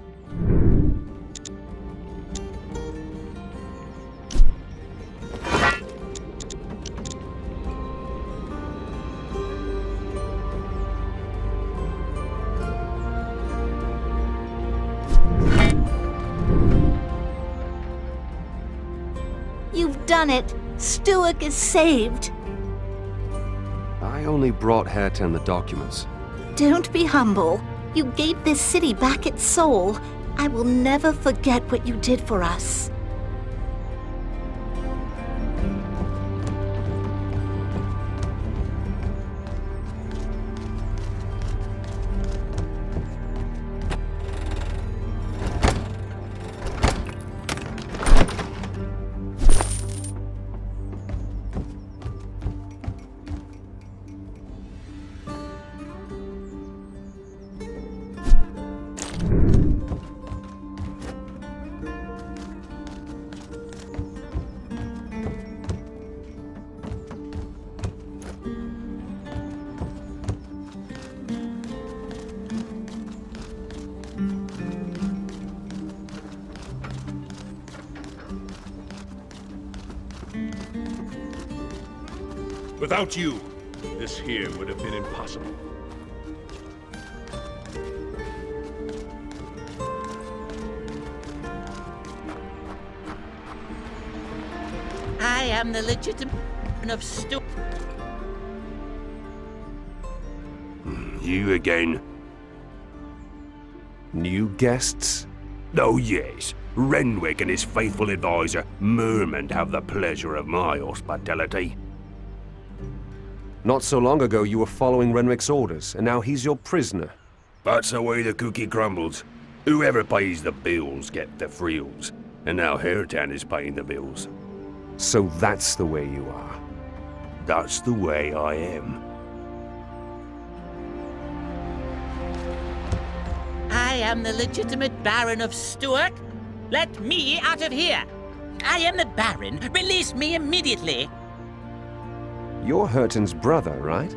You've done it. Stewark is saved. I only brought Hairten the documents. Don't be humble. You gave this city back its soul. I will never forget what you did for us. Without you, this here would have been impossible. I am the legitimate of Stewark. You again? New guests? Oh yes. Renwick and his faithful advisor, Mermund, have the pleasure of my hospitality. Not so long ago you were following Renwick's orders, and now he's your prisoner. That's the way the cookie crumbles. Whoever pays the bills get the frills. And now Hairten is paying the bills. So that's the way you are. That's the way I am. I am the legitimate Baron of Stewark. Let me out of here. I am the Baron. Release me immediately. You're Hairten's brother, right?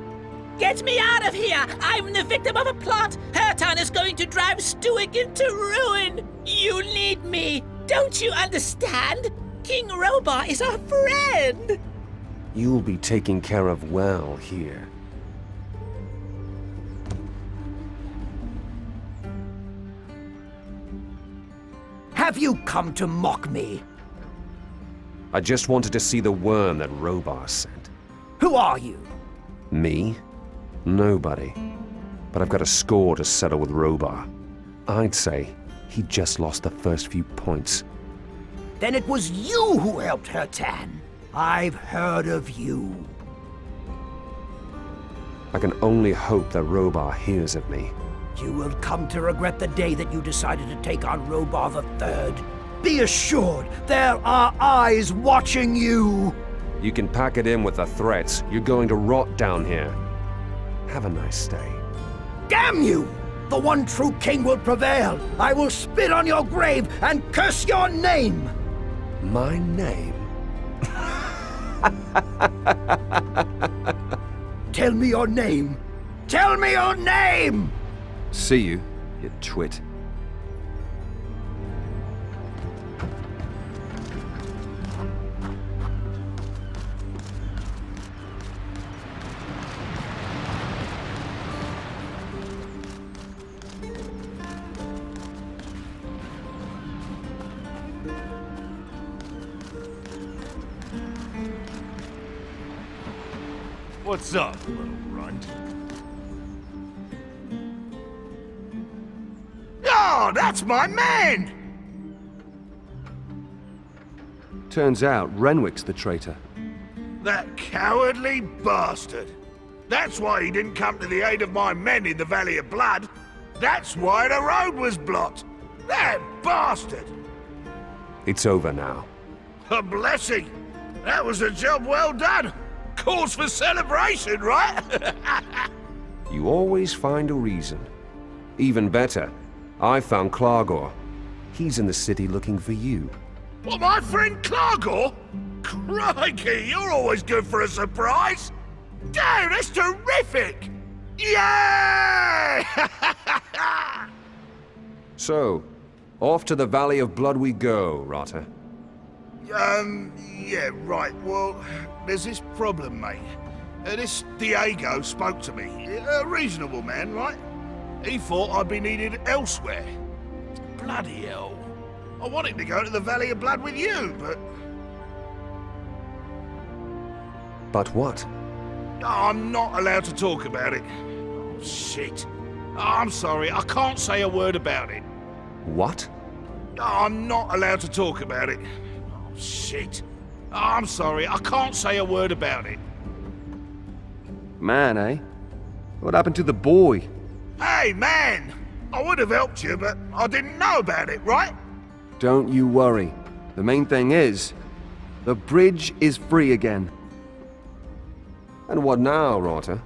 Get me out of here! I'm the victim of a plot! Hairten is going to drive Stewark into ruin! You need me! Don't you understand? King Robar is our friend! You'll be taken care of well here. Have you come to mock me? I just wanted to see the worm that Robar sent. Who are you? Me? Nobody. But I've got a score to settle with Robar. I'd say he just lost the first few points. Then it was you who helped Hairten. I've heard of you. I can only hope that Robar hears of me. You will come to regret the day that you decided to take on Robar III. Be assured, there are eyes watching you! You can pack it in with the threats. You're going to rot down here. Have a nice day. Damn you! The one true king will prevail! I will spit on your grave and curse your name! My name? Tell me your name! Tell me your name! See you twit. What's up, little runt? Oh, that's my man! Turns out Renwick's the traitor. That cowardly bastard. That's why he didn't come to the aid of my men in the Valley of Blood. That's why the road was blocked. That bastard! It's over now. A blessing. That was a job well done. Cause for celebration, right? You always find a reason. Even better, I found Klargor. He's in the city looking for you. Well, my friend Klargor? Crikey, you're always good for a surprise. Damn, that's terrific! Yay! So, off to the Valley of Blood we go, Rata. Yeah, right. Well, there's this problem, mate. This Diego spoke to me. A reasonable man, right? He thought I'd be needed elsewhere. Bloody hell. I wanted to go to the Valley of Blood with you, but... But what? I'm not allowed to talk about it. Oh, shit. I'm sorry, I can't say a word about it. What? I'm not allowed to talk about it. Oh, shit. I'm sorry, I can't say a word about it. Man, eh? What happened to the boy? Hey, man! I would have helped you, but I didn't know about it, right? Don't you worry. The main thing is, the bridge is free again. And what now, Rata?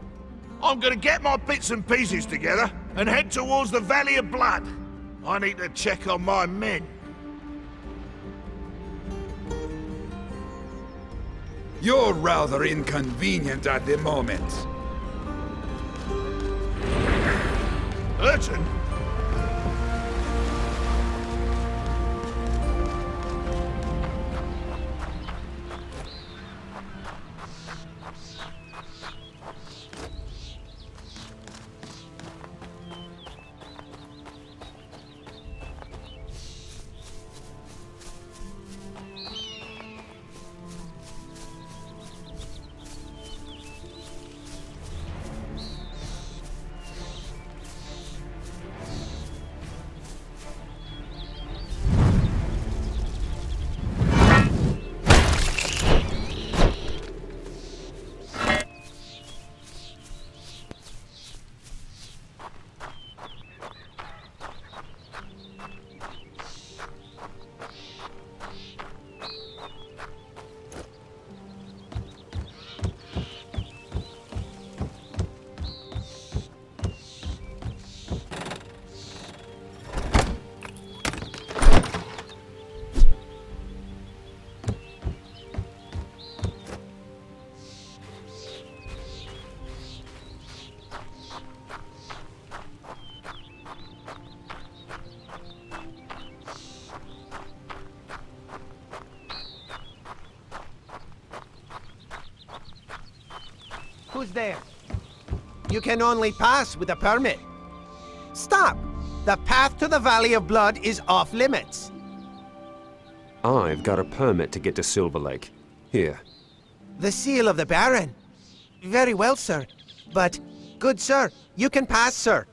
I'm gonna get my bits and pieces together and head towards the Valley of Blood. I need to check on my men. You're rather inconvenient at the moment. Urchin? Who's there? You can only pass with a permit. Stop! The path to the Valley of Blood is off limits. I've got a permit to get to Silver Lake. Here. The seal of the Baron. Very well, sir. But, good sir, you can pass, sir.